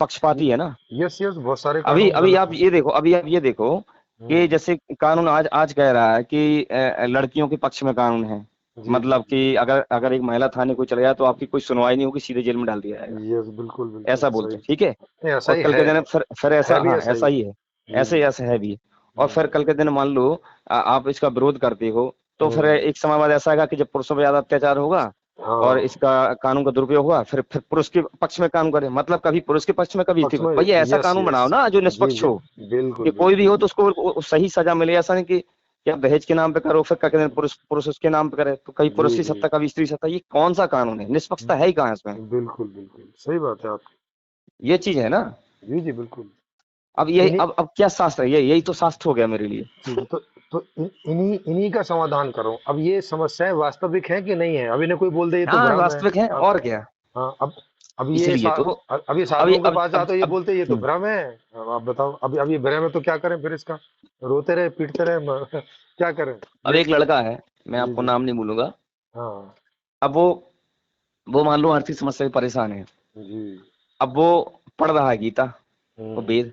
पक्षपाती है ना। यस यस, बहुत सारे अभी कानून अभी गलत आप हैं। ये देखो, अभी आप ये देखो कि हम्म। जैसे कानून आज आज कह रहा है कि लड़कियों के पक्ष में कानून है। जी जी मतलब कि अगर अगर एक महिला थाने को चले जाए तो आपकी कोई सुनवाई नहीं होगी, सीधे जेल में डाल दिया जाएगा। जी। यस बिल्कुल बिल्कुल ऐसा सही। बोलते हैं, ठीक है। नहीं, ऐसा और ही कल के दिन फिर ऐसा, है भी हाँ ऐसा ही ऐसा है। ही है, जी ऐसे जी। ऐसा है भी। और फिर हम्म कल के दिन मान लो आप इसका विरोध करते हो, तो फिर हम्म। एक समय बाद ऐसा आएगा कि जब पुरुषों पर ज्यादा अत्याचार होगा और हाँ। इसका कानून का दुरुपयोग हुआ, फिर पुरुष के पक्ष में काम करे, मतलब कभी पुरुष के पक्ष में कभी पक्ष में। भैया ऐसा यस कानून बनाओ यस। ना जो जी निष्पक्ष जी। हो, कि बिल्कुल कोई भी बिल्कुल। हो तो उसको सही सजा मिले। ऐसा नहीं कि क्या दहेज के नाम पे करो, फिर कभी पुरुष पुरुष उसके नाम पे करे, तो कभी जी पुरुष की जी। सत्ता कभी स्त्री सत्ता, ये कौन सा कानून है? निष्पक्षता है ही कहाँ इसमें? बिल्कुल बिल्कुल सही बात है आपकी। ये चीज है ना। जी जी बिल्कुल। अब यही इन्हीं। अब क्या शास्त्र है, ये यही तो शास्त्र हो गया मेरे लिए। जी जी। तो इन्हीं इन्हीं का समाधान करो। अब ये समस्याएं वास्तविक हैं कि नहीं है? अभी ने कोई बोल दे ये तो हाँ भ्रम है। वास्तविक है, अब और क्या। हाँ, अब इसलिए तो अभी अभी साधुओं के पास जाओ तो ये अब बोलते हैं ये तो भ्रम है। अब आप बताओ, अभी भ्रम है तो क्या करें फिर इसका? रोते रहे, पीटते रहे, क्या करें? अब ये। एक लड़का है, मैं जी आपको जी। नाम नहीं बोलूंगा। हाँ। अब वो मान लो आर्थिक समस्या से परेशान है। जी। अब वो पढ़ रहा है गीता और हम्म। वेद।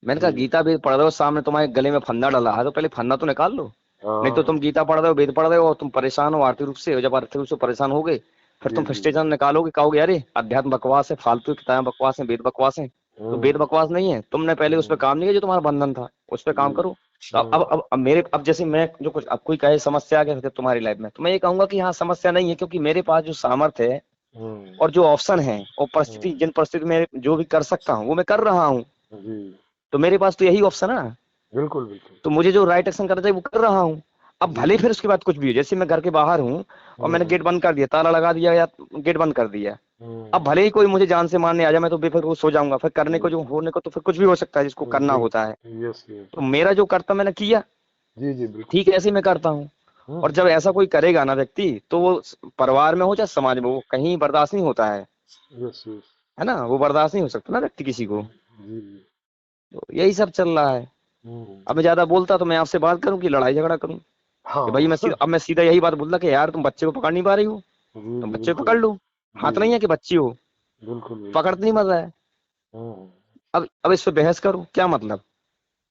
मैंने कहा जी। गीता वेद पढ़ रहे हो, सामने तुम्हारे गले में फंदा डला है, तो पहले फंदा तो निकाल लो। नहीं तो तुम हाँ। गीता पढ़ रहे हो, वेद पढ़ रहे हो और तुम परेशान हो आर्थिक रूप से, जब आर्थिक रूप से परेशान हो गए फिर जी तुम जी। फ्रस्ट्रेशन निकालोगे, कहोगे अरे अध्यात्म बकवास है, फालतू की किताबें बकवास है, वेद बकवास है। तो वेद हम्म बकवास नहीं है, तुमने पहले उस पर हम्म। काम नहीं किया जो तुम्हारा बंधन था, उस पर जी। काम करो। तो हम्म अब मेरे अब जैसे मैं जो कुछ, अब कोई कहे समस्या आ गई तुम्हारी लाइफ में, तो मैं ये कहूंगा कि हाँ समस्या नहीं है, क्योंकि मेरे पास जो सामर्थ्य है हम्म। और जो ऑप्शन है और परिस्थिति, हम्म। जिन परिस्थिति में जो भी कर सकता हूँ वो मैं कर रहा हूँ। जी। तो मेरे पास तो यही ऑप्शन है ना। बिल्कुल बिल्कुल। तो मुझे जो राइट एक्शन करना चाहिए वो कर रहा हूँ। अब जी भले जी। फिर उसके बाद कुछ भी हो, जैसे मैं घर के बाहर हूँ और मैंने गेट हम्म बंद कर दिया, ताला लगा दिया या गेट बंद कर दिया। अब हम्म। भले ही कोई मुझे जान से मारने आ जाए, मैं तो बेफिक्र सो जाऊंगा, फिर करने को जो होने को तो फिर कुछ भी हो सकता है जिसको करना बिल होता है। Yes yes. तो मेरा जो कर्तव्य मैंने किया, जी जी बिल्कुल। ठीक है, ऐसे ही मैं करता हूँ। और हम्म। जब ऐसा कोई करेगा ना व्यक्ति, तो वो परिवार में हो चाहे समाज में, वो कहीं बर्दाश्त नहीं होता यस यस। है ना। वो बर्दाश्त नहीं हो सकता ना व्यक्ति किसी को। जी जी। तो यही सब चल रहा है। हम्म। अब मैं ज्यादा बोलता तो मैं आपसे बात करूं कि लड़ाई झगड़ा करूं, कि भाई हाँ। मैं सीधा, अब मैं सीधा यही बात बोलता कि यार तुम बच्चे को पकड़ नहीं पा रही हो, जी तुम जी बच्चे को बिल्कुल। पकड़ लो। जी हाथ नहीं है कि बच्ची हो, बिल्कुल बिल्कुल। पकड़ते नहीं मर रहा है। हम्म। अब इस पे बहस करो, क्या मतलब।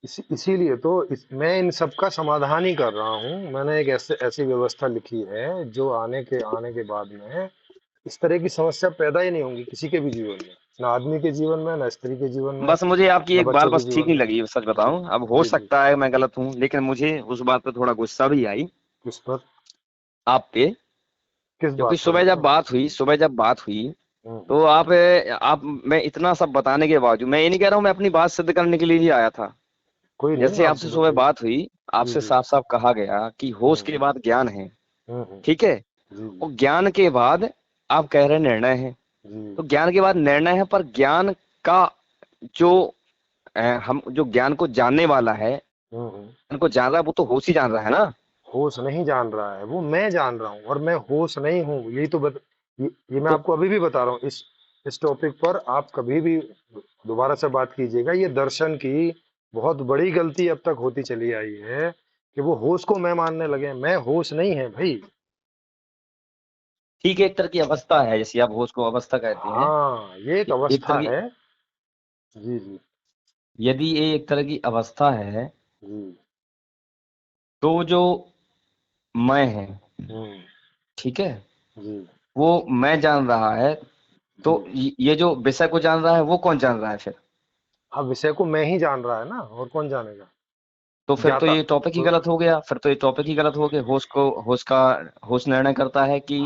इसीलिए तो मैं इन सब का समाधान ही कर रहा हूँ। मैंने एक ऐसी व्यवस्था लिखी है जो आने के बाद में इस तरह की समस्या पैदा ही नहीं होंगी किसी के भी जीवन में। ना आदमी के जीवन में, ना स्त्री के जीवन में, बस मुझे आपकी ना एक बात बच्चों के बस ठीक जीवन नहीं में। लगी, सच जी बताऊं, अब हो जी जी। सकता है मैं गलत हूं, लेकिन मुझे उस बात पे थोड़ा गुस्सा भी आई किस पर? आप पे। किस क्योंकि बात पर मतलब? सुबह जब बात हुई हम्म। तो आप मैं इतना सब बताने के बावजूद, मैं ये नहीं कह रहा हूं, मैं अपनी बात सिद्ध करने के लिए ही आया था। कोई नहीं, जैसे आप आपसे सुबह बताइए। बात हुई, जी आपसे जी। साफ साफ कहा गया कि होश के हम्म बाद ज्ञान है, हम्म। ठीक है। जी जी। और ज्ञान के बाद आप कह रहे हैं निर्णय है। जी। तो ज्ञान के बाद निर्णय है, पर ज्ञान का जो हम जो ज्ञान को जानने वाला है, हम्म। ज्ञान को जान रहा है, वो तो होश ही जान रहा है ना। होश नहीं जान रहा है, वो मैं जान रहा हूँ, और मैं होश नहीं हूँ। यही तो ये मैं तो आपको अभी भी बता रहा हूँ। इस टॉपिक पर आप कभी भी दोबारा से बात कीजिएगा। ये दर्शन की बहुत बड़ी गलती अब तक होती चली आई है कि वो होश को मैं मानने लगे। मैं होश नहीं है भाई। ठीक है, एक तरह की अवस्था है, जैसे आप होश को अवस्था कहते हैं। हाँ, ये एक एक तरह अवस्था की, है। जी जी। यदि ये एक तरह की अवस्था है, जी। तो जो मैं है, हम्म। ठीक है, जी वो मैं जान रहा है, तो जी। ये जो विषय को जान रहा है वो कौन जान रहा है फिर? अब विषय को मैं ही जान रहा है ना, और कौन जानेगा? तो फिर तो ज्ञाता। ये टॉपिक ही गलत हो गया, फिर तो ये टॉपिक ही गलत हो गया। होश निर्णय करता है कि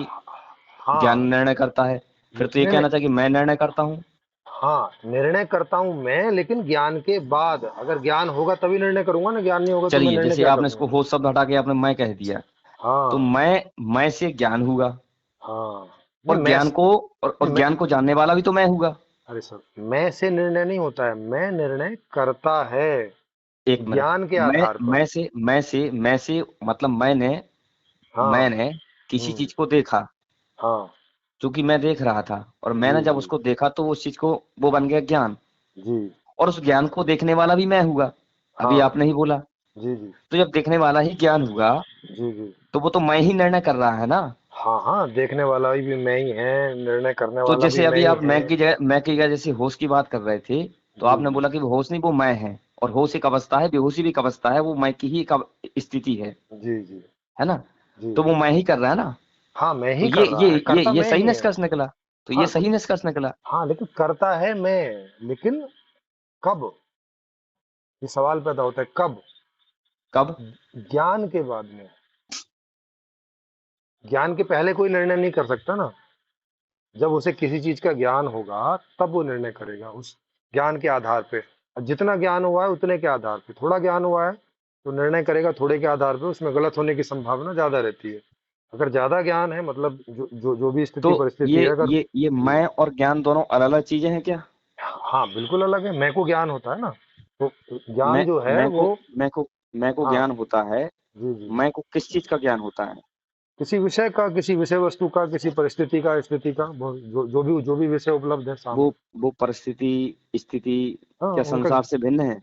ज्ञान हाँ। निर्णय करता है? फिर तो ये नहीं नहीं। कहना चाहिए कि मैं निर्णय करता हूँ। हाँ, निर्णय करता हूँ मैं, लेकिन ज्ञान के बाद। अगर ज्ञान होगा तभी निर्णय करूंगा ना, ज्ञान नहीं होगा तो मैं चलिए, निर्णय जैसे क्या आपने करूंगा? इसको होश शब्द हटा के आपने मैं कह दिया, तो हाँ। मैं से ज्ञान हुआ, हाँ। नहीं और मैं ज्ञान को, और मैं ज्ञान को जानने वाला भी तो मैं हुआ। अरे सर, मैं से निर्णय नहीं होता है, मैं निर्णय करता है एक मिनट, ज्ञान के मैं आधार पर। मैं से मतलब हाँ। मैंने किसी हम्म। चीज को देखा, हाँ। क्योंकि मैं देख रहा था, और जी मैंने जब जी। उसको देखा तो उस चीज को, वो बन गया ज्ञान। जी। और उस ज्ञान को देखने वाला भी मैं हुआ, अभी हाँ। आपने ही बोला। जी जी। तो जब देखने वाला ही ज्ञान हुआ, जी जी। तो वो तो मैं ही निर्णय कर रहा है ना। हाँ हाँ, देखने वाला भी मैं ही है, निर्णय करने तो वाला भी जैसे मैं अभी ही आप है। मैं की जगह जैसे होश की बात कर रहे थे, तो जी आपने जी। बोला कि वो होश नहीं, वो मैं है। और होश एक अवस्था है, बेहोशी भी एक अवस्था है, वो मैं की ही एक स्थिति जी जी। है ना? जी। तो वो मैं ही कर रहा है ना। हाँ, मैं तो ही कर रहा है, करता ये मैं सही ही है। निष्कर्ष निकला। तो ये हाँ। सही निष्कर्ष निकला। हाँ, लेकिन करता है मैं, लेकिन कब? ये सवाल पैदा होता है, कब? कब? ज्ञान के बाद में। ज्ञान के पहले कोई निर्णय नहीं कर सकता ना। जब उसे किसी चीज का ज्ञान होगा तब वो निर्णय करेगा, उस ज्ञान के आधार पे। और जितना ज्ञान हुआ है उतने के आधार पे, थोड़ा ज्ञान हुआ है तो निर्णय करेगा थोड़े के आधार पे, उसमें गलत होने की संभावना ज्यादा रहती है। अगर ज्यादा ज्ञान है, मतलब जो भी तो स्थिति परिस्थिति है, अगर। ये जी। मैं और ज्ञान दोनों अलग अलग चीजें हैं क्या? हाँ, बिल्कुल अलग है। मैं को ज्ञान होता है ना, तो ज्ञान मैं जो है मैं वो। को मैं को हाँ। ज्ञान होता है। जी जी। मैं को किस चीज का ज्ञान होता है? किसी विषय का, किसी विषय वस्तु का, किसी परिस्थिति का, स्थिति का, जो भी विषय उपलब्ध है वो सामने। वो परिस्थिति, स्थिति हाँ, क्या उनका। संसार से भिन्न है?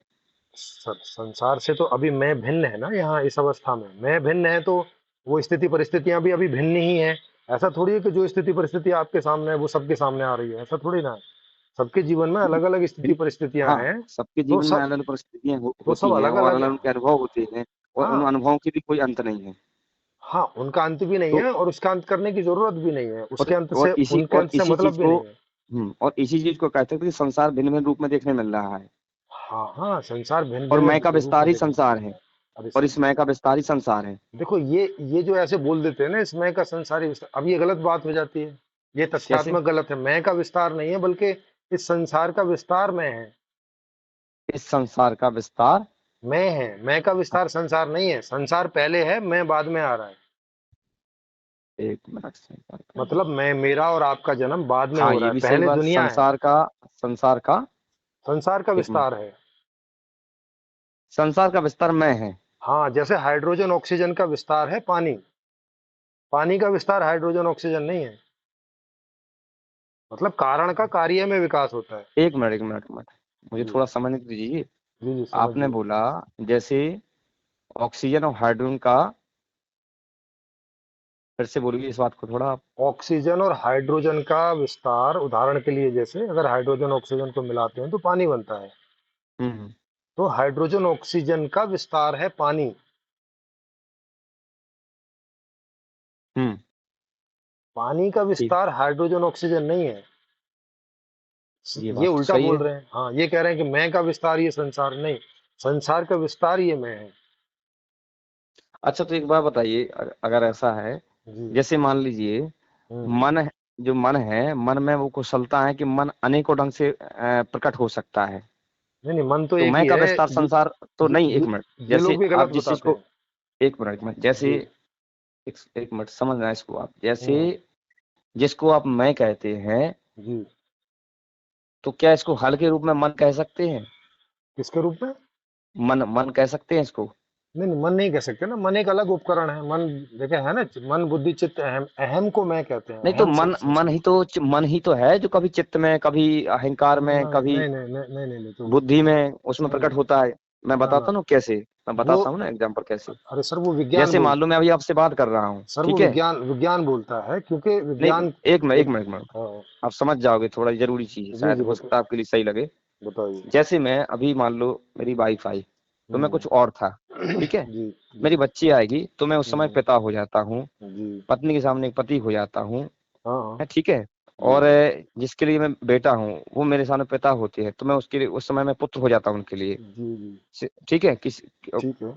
संसार से तो अभी मैं भिन्न है ना, यहाँ इस अवस्था में मैं भिन्न है, तो वो स्थिति परिस्थितियां भी अभी भिन्न ही है। ऐसा थोड़ी है कि जो स्थिति परिस्थिति आपके सामने है वो सबके सामने आ रही है, ऐसा थोड़ी ना है। सबके जीवन में अलग अलग स्थिति परिस्थितियां हाँ, हैं। सबके तो जीवन में सब अलग अलग परिस्थितियां तो सब होती हैं, अलग और अलग। अलग उनके अनुभव होते हैं, और उन हाँ। अनुभवों की भी कोई अंत नहीं है। हाँ, उनका अंत भी नहीं तो है, और उसका अंत करने की जरूरत भी नहीं है, उसके अंत से, और उनके अंत से इसी मतलब चीज भी को, नहीं है। और इसी चीज को कहते हैं कि संसार भिन्न भिन्न रूप में देखने मिल रहा है, हाँ हाँ, संसार भिन्न और मैं भिन्न का रूप विस्तार में ही देखने। संसार है, अरे और सर, इस मैं का विस्तार ही संसार है। देखो ये जो ऐसे बोल देते हैं ना, इस मैं का संसारी विस्तार, अब ये गलत बात हो जाती है। ये कैसे? तथ्यात्मक गलत है। मैं का विस्तार नहीं है, बल्कि इस संसार का विस्तार मैं है। इस संसार का विस्तार, मैं है, मैं का विस्तार संसार नहीं है। संसार पहले है, मैं बाद में आ रहा है। एक मिनट, संसार का, मतलब मैं, मेरा और आपका जन्म बाद में हाँ हो रहा ये है, भी सही पहले बात, दुनिया है। संसार का, संसार का एक मिनट, विस्तार है। संसार का विस्तार मैं है। हाँ, जैसे हाइड्रोजन ऑक्सीजन का विस्तार है पानी। पानी का विस्तार हाइड्रोजन ऑक्सीजन नहीं है। मतलब कारण का कार्य में विकास होता है। एक मिनट, मुझे जी थोड़ा समझने दीजिए। जी। जी, आपने समझिए। बोला, जैसे ऑक्सीजन और हाइड्रोजन का, फिर से बोलिए इस बात को थोड़ा आप। ऑक्सीजन और हाइड्रोजन का विस्तार, उदाहरण के लिए जैसे अगर हाइड्रोजन ऑक्सीजन को मिलाते हैं तो पानी बनता है। हम्म तो हाइड्रोजन ऑक्सीजन का विस्तार है पानी। हम्म पानी का ठीक, विस्तार हाइड्रोजन ऑक्सीजन नहीं है। ये ये बात तो उल्टा सही बोल है। रहे हैं। हाँ, ये कह रहे हैं कि मैं का विस्तार ये संसार नहीं। संसार का विस्तार ये मैं है। अच्छा, तो एक बात बताइए, अगर ऐसा है, जी। जैसे मान लीजिए, हम्म। मन जो मन है, मन में वो कुशलता है कि मन अनेकों ढंग से प्रकट हो सकता है। नहीं नहीं, मन तो तो एक मैं ही का है। विस्तार संसार तो नहीं, एक मिनट, ये जैसे लोग भी गलत आप जिस चीज बताते को, हैं। एक मिनट में, जैसे जी। एक मिनट समझना इसको आप, जैसे हम्म। जिसको आप मैं कहते हैं, जी। तो क्या इसको हल के रूप में मन कह सकते हैं? किसके रूप में? मन मन कह सकते हैं इसको? नहीं नहीं, मन नहीं कह सकते ना, मन एक अलग उपकरण है। मन देखे है ना, मन बुद्धि चित्त अहम, अहम को मैं कहते हैं, नहीं तो अहम मन मन संस्कृत। ही तो मन ही तो है जो कभी चित्त में, कभी अहंकार में, नहीं कभी नहीं नहीं नहीं नहीं नहीं, नहीं, तो बुद्धि में, उसमें प्रकट नहीं। होता है। मैं ना बताता ना हूँ कैसे, मैं वो, बताता हूँ ना एग्जाम्पल कैसे। अरे सर वो विज्ञान जैसे बोल, मान लो मैं अभी आपसे बात कर रहा हूँ, सर वो ठीक है। विज्ञान विज्ञान बोलता है, क्योंकि नहीं, विज्ञान एक मिनट एक एक, मिनट एक मिनट, हाँ, आप समझ जाओगे, थोड़ा जरूरी चीज है, जी शायद जी हो बता, सकता है आपके लिए सही लगे। बताइए। जैसे मैं अभी मान लो मेरी वाइफ आई, तो मैं हम्म। कुछ और था, ठीक है। जी जी। मेरी बच्ची आएगी तो मैं उस समय हम्म। पिता हो जाता हूँ, जी। पत्नी के सामने एक पति हो जाता हूँ, हाँ हाँ। है ठीक है। जी और जिसके लिए मैं बेटा हूँ वो मेरे सामने पिता होती है, तो मैं उसके लिए उस समय मैं पुत्र हो जाता हूँ उनके लिए, जी। जी ठीक है। ठीक है।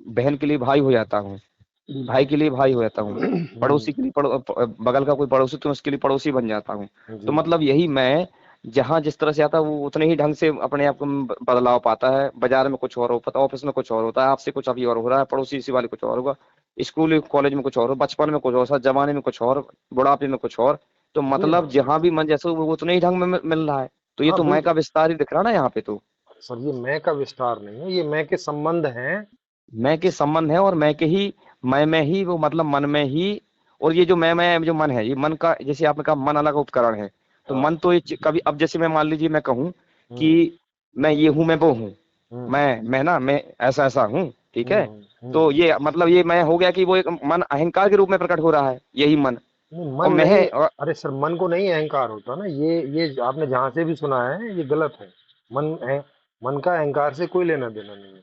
बहन के लिए भाई हो जाता हूँ, भाई बिल्कुल। के लिए भाई हो जाता हूँ, हम्म। पड़ोसी के लिए बगल का कोई पड़ोसी तो उसके लिए पड़ोसी बन जाता हूँ। तो जी जी। मतलब यही मैं जहाँ जिस तरह से आता है वो उतने ही ढंग से अपने आप को बदलाव पाता है। बाजार में कुछ और होता है, ऑफिस में कुछ और होता है, आपसे कुछ अभी और हो रहा है, पड़ोसी इसी वाले कुछ और होगा, स्कूल कॉलेज में कुछ और हो, बचपन में कुछ और, साथ जवानी में कुछ और, बुढ़ापे में कुछ और। तो जी मतलब हाँ। जहाँ भी मन जैसे वो उतने ही ढंग में मिल रहा है। तो ये हाँ तो मैं का बिल्कुल। विस्तार ही दिख रहा है ना यहाँ पे तो। सर ये मैं का विस्तार नहीं है, ये मैं के संबंध हैं। मैं के संबंध है, और मैं के ही, मैं में ही वो मतलब मन में ही। और ये जो मैं जो मन है, ये मन का, जैसे आपने कहा मन अलग उपकरण है, तो हाँ। मन तो ये कभी, अब जैसे मैं मान लीजिए मैं कहूँ हम्म। कि मैं ये हूँ, मैं वो हूँ, हम्म। मैं ना मैं ऐसा ऐसा हूँ, ठीक है। तो हम्म। ये मतलब ये मैं हो गया कि वो एक मन अहंकार के रूप में प्रकट हो रहा है, यही मन। नहीं और मन मैं नहीं, है और, अरे सर मन को नहीं अहंकार होता ना, ये आपने जहां से भी सुना है ये गलत है। मन है, मन का अहंकार से कोई लेना देना नहीं है।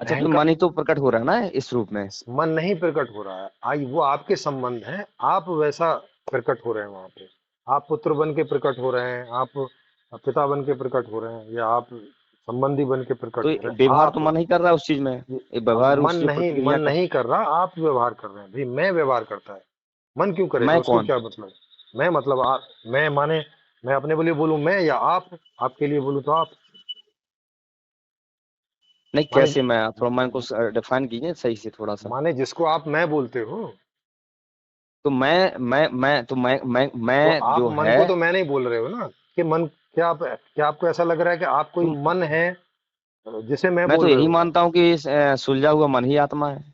अच्छा फिर अहंकार, मन ही तो प्रकट हो रहा है ना इस रूप में। मन नहीं प्रकट हो रहा है, आई वो आपके संबंध हैं, आप वैसा प्रकट हो रहे हैं वहां पे। आप पुत्र बन के प्रकट हो रहे हैं, आप पिता बन के प्रकट हो रहे हैं, या आप संबंधी बन के तो प्रकट हो रहे हैं व्यवहार तो आप। मन ही कर रहा है उस चीज में, ये ये व्यवहार मन उसकी नहीं, मन प्रतिक्रिया का। नहीं कर रहा, आप व्यवहार कर रहे हैं भाई, मैं व्यवहार करता है। मन क्यों करेगा, मैं उसको कौन? क्या मतलब। मैं मतलब आप, मैं माने, मैं अपने लिए बोलूं मैं, या आप आपके लिए बोलूं तो आप। नहीं, माने, कैसे मैं, थोड़ा मन को डिफाइन कीजिए सही से थोड़ा सा। माने जिसको आप मैं बोलते हो, तो मैं तो तो मैं आप जो मन है, को तो मैं नहीं बोल रहे हो ना, कि मन, क्या आपको ऐसा लग रहा है कि आप कोई तुम, मन है जिसे मैं मैं तो बोल रहे यही हो। मानता हूँ कि सुलझा हुआ मन ही आत्मा है।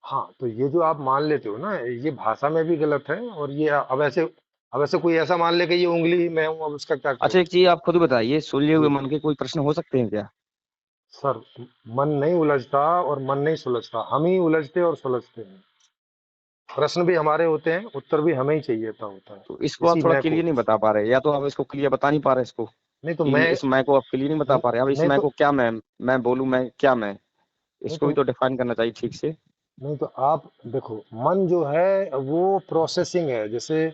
हाँ तो ये जो आप मान लेते हो ना, ये भाषा में भी गलत है, और ये अब ऐसे कोई ऐसा मान ले कि ये उंगली मैं हूं, अब उसका क्या करें। अच्छा एक चीज आप खुद बताइए, सुलझे हुए जी मन के कोई प्रश्न हो सकते हैं क्या? सर, मन नहीं उलझता और मन नहीं सुलझता, हम ही उलझते और सुलझते हैं। प्रश्न भी हमारे होते हैं, उत्तर भी हमें ही चाहिए होता है। तो इसको इसी आप थोड़ा मैं को, क्लियर नहीं बता पा रहे, या तो आप इसको क्लियर बता नहीं पा रहे इसको, नहीं तो कि मैं, इस मैं को आप क्लियर नहीं बता पा रहे। अब इस नहीं मैं तो, को क्या मैं बोलूं, मैं क्या मैं, नहीं इसको तो भी तो डिफाइन करना चाहिए ठीक से। नहीं तो आप देखो, मन जो है वो प्रोसेसिंग है, जैसे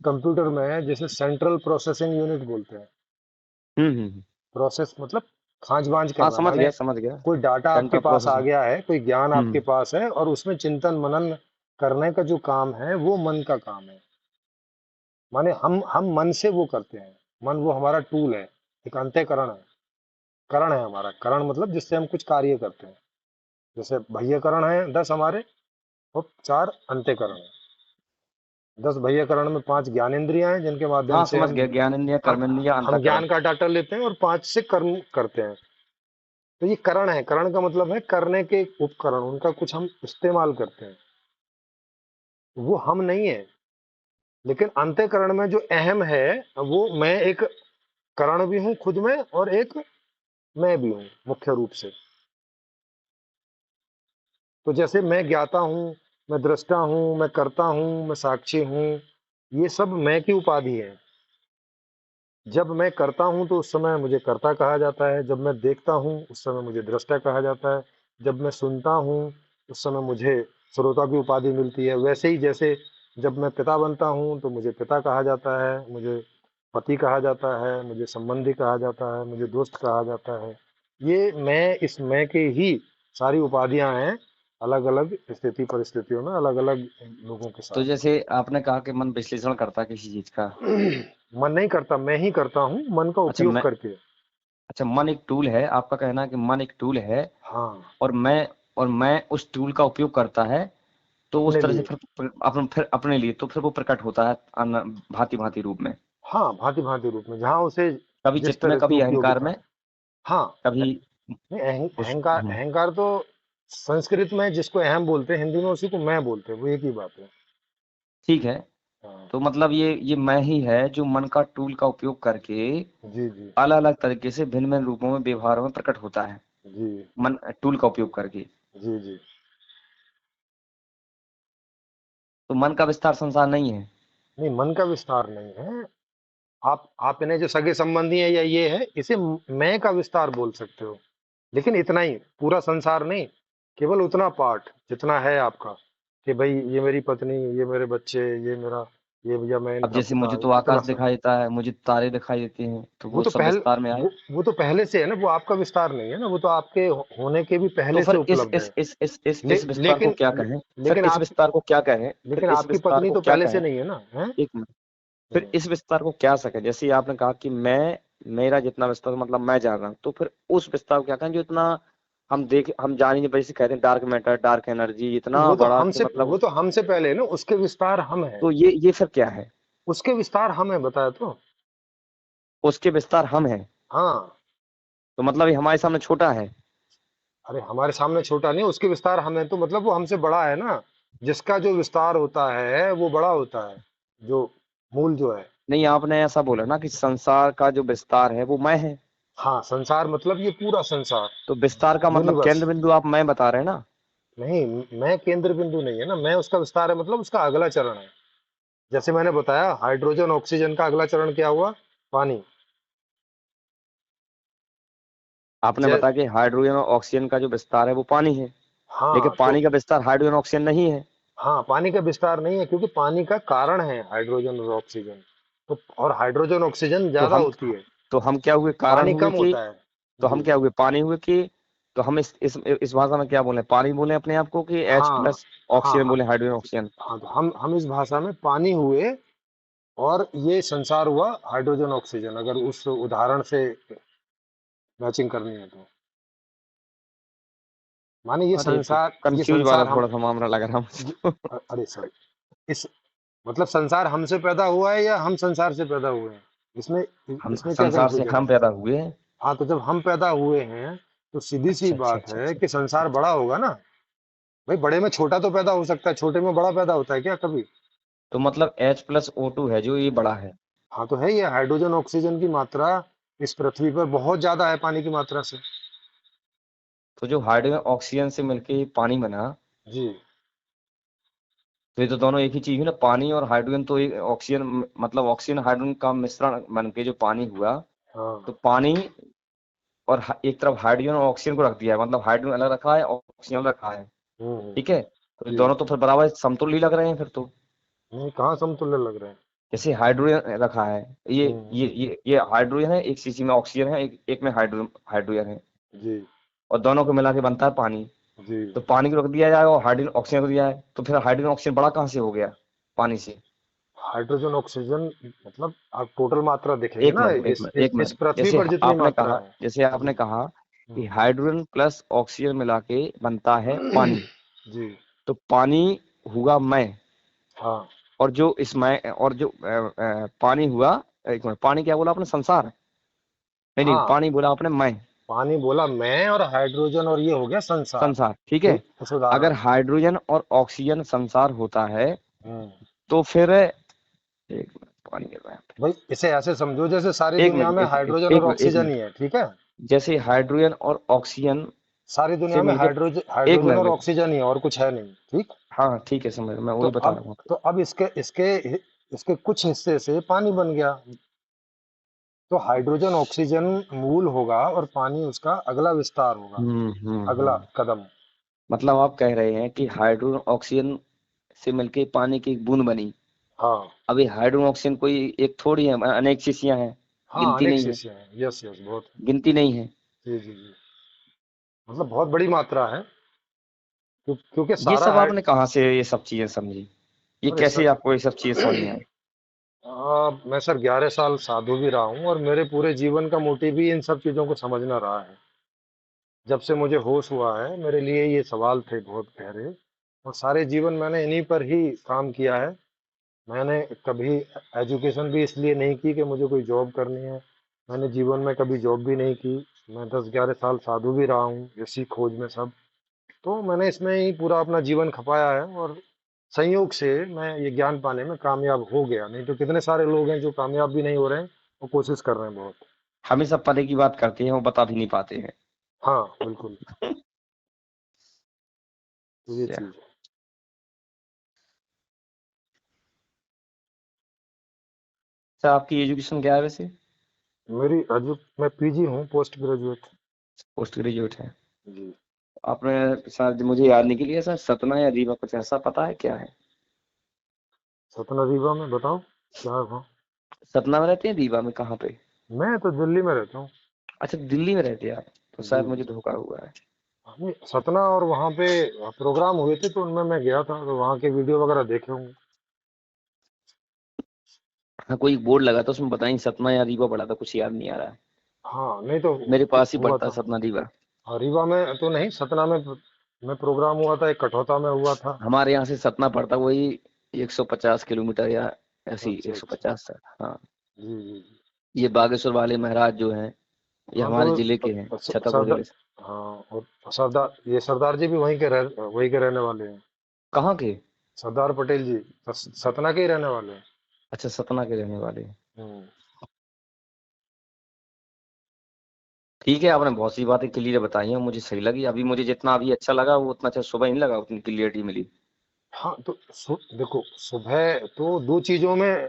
कंप्यूटर में जैसे सेंट्रल प्रोसेसिंग यूनिट बोलते हैं। हम्म। प्रोसेस मतलब खांच बांच हाँ करना, समझ माने गया समझ गया। कोई डाटा आपके सेंट्रल पास आ प्रोसेसिंग। गया है, कोई ज्ञान आपके हम्म। पास है, और उसमें चिंतन मनन करने का जो काम है वो मन का काम है। माने हम मन से वो करते हैं। मन वो हमारा टूल है, एक अंतःकरण है, करण है हमारा, करण मतलब जिससे हम कुछ कार्य करते हैं। जैसे बाह्यकरण है 10 हमारे, और 4 अंतःकरण है। 10 बाह्यकरण में 5 ज्ञानेंद्रियां हैं जिनके माध्यम हाँ से समझ गया, ज्ञान इंद्रिय, हम कर्म इंद्रिय, हम अंतःकरण। ज्ञान का डाटा लेते हैं, और 5 से कर्म करते हैं। तो ये करण है, करण का मतलब है करने के उपकरण, उनका कुछ हम इस्तेमाल करते हैं, वो हम नहीं है। लेकिन अंतःकरण में जो अहम है, वो मैं एक करण भी हूं खुद में, और एक मैं भी हूं मुख्य रूप से। तो जैसे मैं ज्ञाता हूं, मैं दृष्टा हूं, मैं करता हूं, मैं साक्षी हूं, ये सब मैं की उपाधि है। जब मैं करता हूं तो उस समय मुझे कर्ता कहा जाता है, जब मैं देखता हूं उस समय मुझे दृष्टा कहा जाता है, जब मैं सुनता हूं उस समय मुझे श्रोता की उपाधि मिलती है। वैसे ही जैसे जब मैं पिता बनता हूं तो मुझे पिता कहा जाता है, मुझे पति कहा जाता है, मुझे संबंधी कहा जाता है, मुझे दोस्त कहा जाता है। ये मैं, इस मैं के ही सारी उपाधियां हैं, अलग अलग स्थिति परिस्थितियों में अलग अलग लोगों के तो साथ। जैसे आपने कहा कि मन विश्लेषण करता है किसी चीज का। मन नहीं करता, मैं ही करता हूँ मन का अच्छा उपयोग मैं, करके। अच्छा मन एक टूल है, आपका कहना है कि मन एक टूल है, हाँ, और मैं उस टूल का उपयोग करता है, तो उस अपने तरह से लिए। फिर अपने लिए तो फिर वो प्रकट होता है भांति भांति रूप में, हाँ भांति भांति रूप में, जहाँ उसे कभी जिस चित्त में, तरह की कभी अहंकार उपयोगिता में, है। हाँ, कभी नहीं उस अहंकार, अहंकार तो संस्कृत में जिसको अहम बोलते हैं, हिंदी में उसी को मैं बोलते हैं, वो एक ही बात है। ठीक है। हाँ। तो मतलब ये मैं ही है जो मन का टूल का उपयोग करके जी जी अलग अलग तरीके से भिन्न भिन्न रूपों में व्यवहार में प्रकट होता है। जी मन टूल का उपयोग करके। जी जी। तो मन का विस्तार संसार नहीं है। नहीं, मन का विस्तार नहीं है। आप इन्हें जो सगे संबंधी है या ये है, इसे मैं का विस्तार बोल सकते हो। लेकिन इतना ही, पूरा संसार नहीं, केवल उतना पार्ट जितना है आपका, कि भाई ये मेरी पत्नी, ये मेरे बच्चे, ये मेरा, ये भैया मैं अब इनका जैसे पिता, मुझे तो आकाश इतना सब। दिखाई देता है, मुझे तारे दिखाई देते हैं, तो वो वो तो सब पहले, विस्तार में आए। वो तो पहले से है ना, वो आपका विस्तार नहीं है ना, वो तो आपके होने के भी तो पहले से फिर उपलब्ध है। इस विस्तार को लेकिन क्या कहें? फिर लेकिन इस आप, विस्तार को क्या कहें? फिर लेकिन इस आपकी विस्तार पत्नी को तो क्या पहले से कहें? नहीं है ना, है। एक मिनट। फिर इस विस्तार को क्या सके? जैसे आपने कहा कि मैं, मेरा जितना विस्तार मतलब मैं जान रहा हूँ, तो फिर उस विस्तार को क्या कहें जो इतना हम जान ही नहीं पाए, जैसे कहते हैं डार्क मैटर, डार्क एनर्जी, तो इतना बड़ा कि वो मतलब। तो हमसे पहले है ना, उसके विस्तार हम है। तो ये फिर क्या है? उसके विस्तार हम है, बताया तो। उसके विस्तार हम हैं। हाँ। तो मतलब ये हमारे सामने छोटा है। अरे हमारे सामने छोटा नहीं, उसके विस्तार हम है, तो मतलब वो हमसे बड़ा है ना। जिसका जो विस्तार होता है वो बड़ा होता है, जो मूल जो है। नहीं, आपने ऐसा बोला ना कि संसार का जो विस्तार है वो मैं है। हाँ, संसार मतलब ये पूरा संसार, तो विस्तार का मतलब यूनिवर्स। केंद्र बिंदु आप मैं बता रहे हैं ना। नहीं, मैं केंद्र बिंदु नहीं है ना, मैं उसका विस्तार है, मतलब उसका अगला चरण है। जैसे मैंने बताया, हाइड्रोजन ऑक्सीजन का अगला चरण क्या हुआ? पानी। आपने जै बताया कि हाइड्रोजन और ऑक्सीजन का जो विस्तार है वो पानी है। लेकिन हाँ तो, पानी का विस्तार हाइड्रोजन ऑक्सीजन नहीं है। हाँ, पानी का विस्तार नहीं है, क्योंकि पानी का कारण है हाइड्रोजन और ऑक्सीजन। तो और हाइड्रोजन ऑक्सीजन तो ज्यादा हम होती है, तो हम क्या हुए? कारण पानी हुए कम कि, होता है। तो हम जी। क्या हुए? पानी हुए कि, तो हम इस भाषा में क्या बोले? पानी बोले अपने आप को कि एच हाँ प्लस हाँ ऑक्सीजन हाँ बोले, हाइड्रोजन ऑक्सीजन? हाँ, तो हम इस भाषा में पानी हुए, और ये संसार हुआ हाइड्रोजन ऑक्सीजन, अगर उस उदाहरण से मैचिंग करनी है तो। माने अरे तो ये कंफ्यूज वाला संसार हम, थोड़ा सा मामला लग रहा है मुझे ये, तो। अरे सॉरी, इस मतलब संसार हमसे पैदा हुआ है या हम संसार से पैदा हुए हैं, इसमें हम इसमें क्या संसार से कंफ्यूजन हम है? पैदा हुए हैं। हाँ, तो जब हम पैदा हुए हैं, तो सीधी सी अच्छा अच्छा बात अच्छा है अच्छा कि अच्छा अच्छा संसार अच्छा। बड़ा होगा ना। भाई, बड़े में छोटा तो पैदा हो सकता है, छोटे में बड़ा पैदा होता है क्या कभी? तो मतलब H+O2 है जो ये बड़ा है। हाँ, तो है, ये हाइड्रोजन ऑक्सीजन की मात्रा इस पृथ्वी पर बहुत ज्यादा है पानी की मात्रा से। तो जो हाइड्रोजन ऑक्सीजन से मिलके पानी बना, जी। तो ये तो दोनों एक ही चीज हुई ना। पानी और हाइड्रोजन तो एक ऑक्सीजन, मतलब ऑक्सीजन हाइड्रोजन का मिश्रण बन के जो पानी हुआ। तो हाँ। पानी और एक तरफ हाइड्रोजन और ऑक्सीजन को रख दिया है, मतलब हाइड्रोजन अलग रखा है, ऑक्सीजन अलग रखा है। ठीक है, तो ये जी। दोनों तो फिर बराबर समतुल्य लग रहे हैं फिर तो। नहीं, कहाँ समतुल्य लग रहे हैं? जैसे हाइड्रोजन रखा है, ये हम्म। ये हाइड्रोजन है, एक शीशी में ऑक्सीजन है, एक में हाइड्रोजन हाइड्रोजन है, जी और दोनों को मिला के बनता है पानी। जी। तो पानी को रख दिया जाए और हाइड्रोजन ऑक्सीजन को दिया है, तो फिर हाइड्रोजन ऑक्सीजन बड़ा कहाँ से हो गया पानी से? हाइड्रोजन ऑक्सीजन, मतलब आप टोटल मात्रा देखेंगे एक ना, मिनट एक मिनट एक इस मिनट। पृथ्वी पर जितनी मात्रा है। जैसे आपने जी। कहा कि हम्म। हाइड्रोजन प्लस ऑक्सीजन मिला के बनता है पानी। जी। तो पानी हुआ मैं, हाँ और जो इसमें और जो पानी हुआ, एक मिनट, पानी क्या बोला आपने? संसार? नहीं नहीं, हाँ, पानी बोला आपने मैं। पानी बोला मैं, और हाइड्रोजन और ये हो गया संसार। संसार, ठीक है। इस उदाहरण अगर में। हाइड्रोजन और ऑक्सीजन संसार होता है, हम्म। तो फिर एक मिनट, पानी गिर रहा है। भाई, इसे ऐसे समझो जैसे सारी एक दुनिया मिनट में एक मिनट हाइड्रोजन एक और मिनट एक ऑक्सीजन मिनट। ही है, ठीक है। जैसे हाइड्रोजन और ऑक्सीजन सारी से दुनिया में मिलके, हाइड्रोजन एक हाइड्रोजन और मिनट। ऑक्सीजन ही है, और कुछ है नहीं, ठीक। हाँ ठीक है, समझ, मैं तो वही बता अब रहा हूँ। तो अब इसके इसके इसके कुछ हिस्से से पानी बन गया। तो हाइड्रोजन ऑक्सीजन मूल होगा, और पानी उसका अगला विस्तार होगा, अगला हम्म। कदम। मतलब आप कह रहे हैं कि हाइड्रोजन ऑक्सीजन से मिलके पानी की एक बूंद बनी। हाँ अभी हाइड्रोजन ऑक्सीजन कोई एक थोड़ी है, अनेक शीशियां हैं। हाँ, गिनती अनेक नहीं है। शिष्य हैं, यस यस, बहुत है। गिनती नहीं है। जी जी जी। मतलब बहुत बड़ी मात्रा है, क्योंकि ये सारा सब हाइड आपने कहाँ से ये सब चीजें समझी? ये अरे कैसे सर, आपको ये सब चीजें समझ में आई? मैं सर 11 साल साधु भी रहा हूँ, और मेरे पूरे जीवन का मोटिव ही इन सब चीजों को समझना रहा है। जब से मुझे होश हुआ है, मेरे लिए ये सवाल थे बहुत गहरे, और सारे जीवन मैंने इन्हीं पर ही काम किया है। मैंने कभी एजुकेशन भी इसलिए नहीं की कि मुझे कोई जॉब करनी है। मैंने जीवन में कभी जॉब भी नहीं की। मैं 10-11 साल साधु भी रहा हूँ इसी खोज में सब। तो मैंने इसमें ही पूरा अपना जीवन खपाया है, और संयोग से मैं ये ज्ञान पाने में कामयाब हो गया, नहीं तो कितने सारे लोग हैं जो कामयाब भी नहीं हो रहे हैं और कोशिश कर रहे हैं बहुत। हमें सब पते की बात करते हैं, वो बता भी नहीं पाते हैं। हाँ बिल्कुल। तो ये क्या? चीज है। अच्छा, आपकी एजुकेशन क्या है वैसे? मेरी अजू मैं पीजी हूँ, पोस्ट ग्रेजुएट। पोस्ट ग्रेजुएट है। जी। आपने शायद मुझे याद नहीं के लिए सर, सतना या रीवा कुछ ऐसा पता है क्या है? सतना रीवा में बताओ क्या है वहाँ। सतना में रहते हैं, रीवा में कहाँ पे? मैं तो दिल्ली में रहता हूँ। अच्छा, दिल्ली में रहते हैं आप। तो जी शायद मुझे जी। धोखा हुआ है। नहीं, सतना और वहाँ पे प्रोग्राम हुए थे तो उनमें मैं गया था, तो वहाँ के वीडियो वगैरह देखे होंगे। हाँ, कोई बोर्ड लगा था उसमें, बताइए सतना या रीवा पड़ा था, कुछ याद नहीं आ रहा है। हाँ नहीं तो मेरे पास ही हुआ पड़ता है था। सतना रीवा। हाँ, रीवा में तो नहीं, सतना में प्रोग्राम हुआ था, एक कठौता में हुआ था। हमारे यहाँ से सतना पड़ता वही 150 किलोमीटर या ऐसी अच्छा अच्छा। 150 है। हाँ। जी जी जी। ये बागेश्वर वाले महाराज जो हैं, ये हाँ हमारे जिले के हैं, तो छतरपुर सरदार, जिले से। हाँ और सरदार जी भी वहीं के रहने वाले हैं। कहाँ के? सरदार पटेल जी सतना के ही रहने वाले हैं। अच्छा, सतना के रहने वाले हैं। हम्म। ठीक है, आपने बहुत सी बातें क्लियर बताई हैं, मुझे सही लगी। अभी मुझे जितना अभी अच्छा लगा वो उतना अच्छा सुबह नहीं लगा, उतनी क्लियरिटी मिली। हाँ तो देखो, सुबह तो दो चीजों में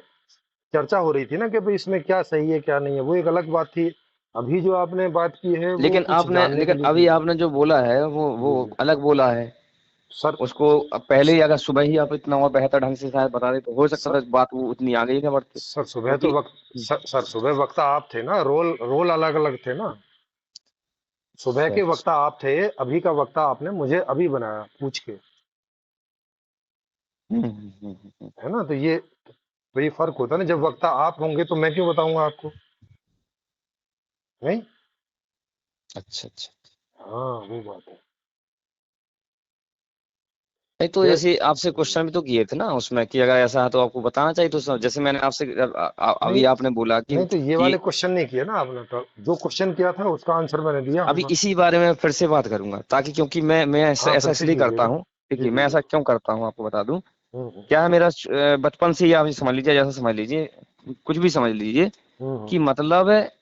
चर्चा हो रही थी ना कि भाई इसमें क्या सही है क्या नहीं है, वो एक अलग बात थी। अभी जो आपने बात की है वो कुछ जानने के लेकिन लिए की अभी है। आपने जो बोला है वो जी जी। अलग बोला है। सर उसको अब पहले ही अगर सुबह ही आप इतना और बेहतर ढंग से शायद बता दें तो हो सकता सर था बात वो उतनी आगे ही ना बढ़ती, सर सुबह तो क्योंकि वक्त सर सुबह वक्ता आप थे ना, रोल रोल अलग अलग थे ना। सुबह अच्छा। के वक्ता आप थे, अभी का वक्ता आपने मुझे अभी बनाया पूछ के। हम्म। है ना, तो ये फर्क होता है ना, जब वक्ता आप होंगे तो मैं क्यों बताऊंगा आपको। नहीं। अच्छा अच्छा। हाँ वो बात है। नहीं तो क्या। जैसे आपसे क्वेश्चन भी तो किए थे ना उसमें कि अगर ऐसा है तो आपको बताना चाहिए, तो जैसे मैंने आपसे नहीं अभी आपने बोला नहीं, तो ये कि वाले क्वेश्चन नहीं किए ना आपने, तो जो क्वेश्चन किया था उसका आंसर मैंने दिया अभी होगा। इसी बारे में फिर से बात करूंगा, ताकि क्योंकि मैं ऐसा हाँ ऐसा फिर से इसलिए करता कीजिएगा। हूँ। जी देखिए, जी मैं जी। ऐसा क्यों करता हूँ आपको बता दूं। हम्म। क्या है मेरा बचपन से ही आप समझ लीजिए, जैसा समझ लीजिए, कुछ भी समझ लीजिए, हम्म। कि मतलब है,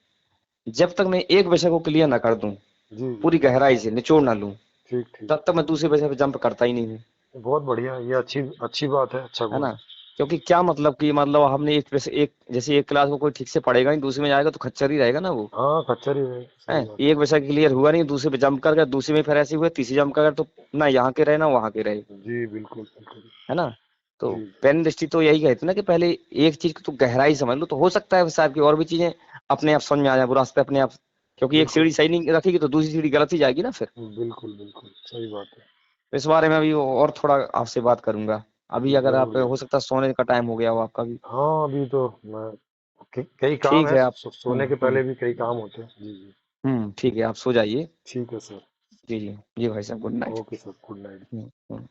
जब तक मैं एक विषय को क्लियर ना कर दूं जी जी। पूरी गहराई से निचोड़ ना लूं, ठीक ठीक। तब तक मैं दूसरे विषय पे जंप करता ही नहीं हूँ। बहुत बढ़िया, ये अच्छी अच्छी बात है, अच्छा है गुण ना? है। क्योंकि क्या मतलब कि मतलब हमने एक वैसे एक जैसे एक क्लास को कोई ठीक से पढ़ेगा नहीं, दूसरे में जाएगा तो खच्चर ही रहेगा ना वो। हाँ खच्चर ही है, है, सही बात एक विषय क्लियर हुआ नहीं, दूसरे पे जंप कर गया, दूसरे में फिर ऐसे हुए, तीसरी जंप कर गया, तो ना यहाँ के रहे ना वहां के रहे। है। जी बिल्कुल बिल्कुल। है ना? तो जी। पेन दृष्टि तो यही कहते हैं ना कि पहले एक चीज को तो गहराई समझ लो, तो हो सकता है साहब की और भी चीजें अपने आप समझ में आ जाए, वो रास्ते अपने आप। क्योंकि एक बिल्कुल सीढ़ी सही नहीं रखेगी तो दूसरी सीढ़ी गलत ही जाएगी ना फिर। बिल्कुल बिल्कुल सही बात है। तो इस बारे में अभी और थोड़ा आपसे बात करूंगा। अभी अगर आप, जरूर हो जरूर। सकता है सोने का टाइम हो गया हो आपका भी। हाँ अभी तो मैं कई काम ठीक है, है आप। सोने के पहले भी कई काम होते हैं। जी जी। ठीक है, आप सो जाइए। ठीक है सर। जी जी। जी भाई साहब, good night. Okay sir, good night. Hmm हम्म।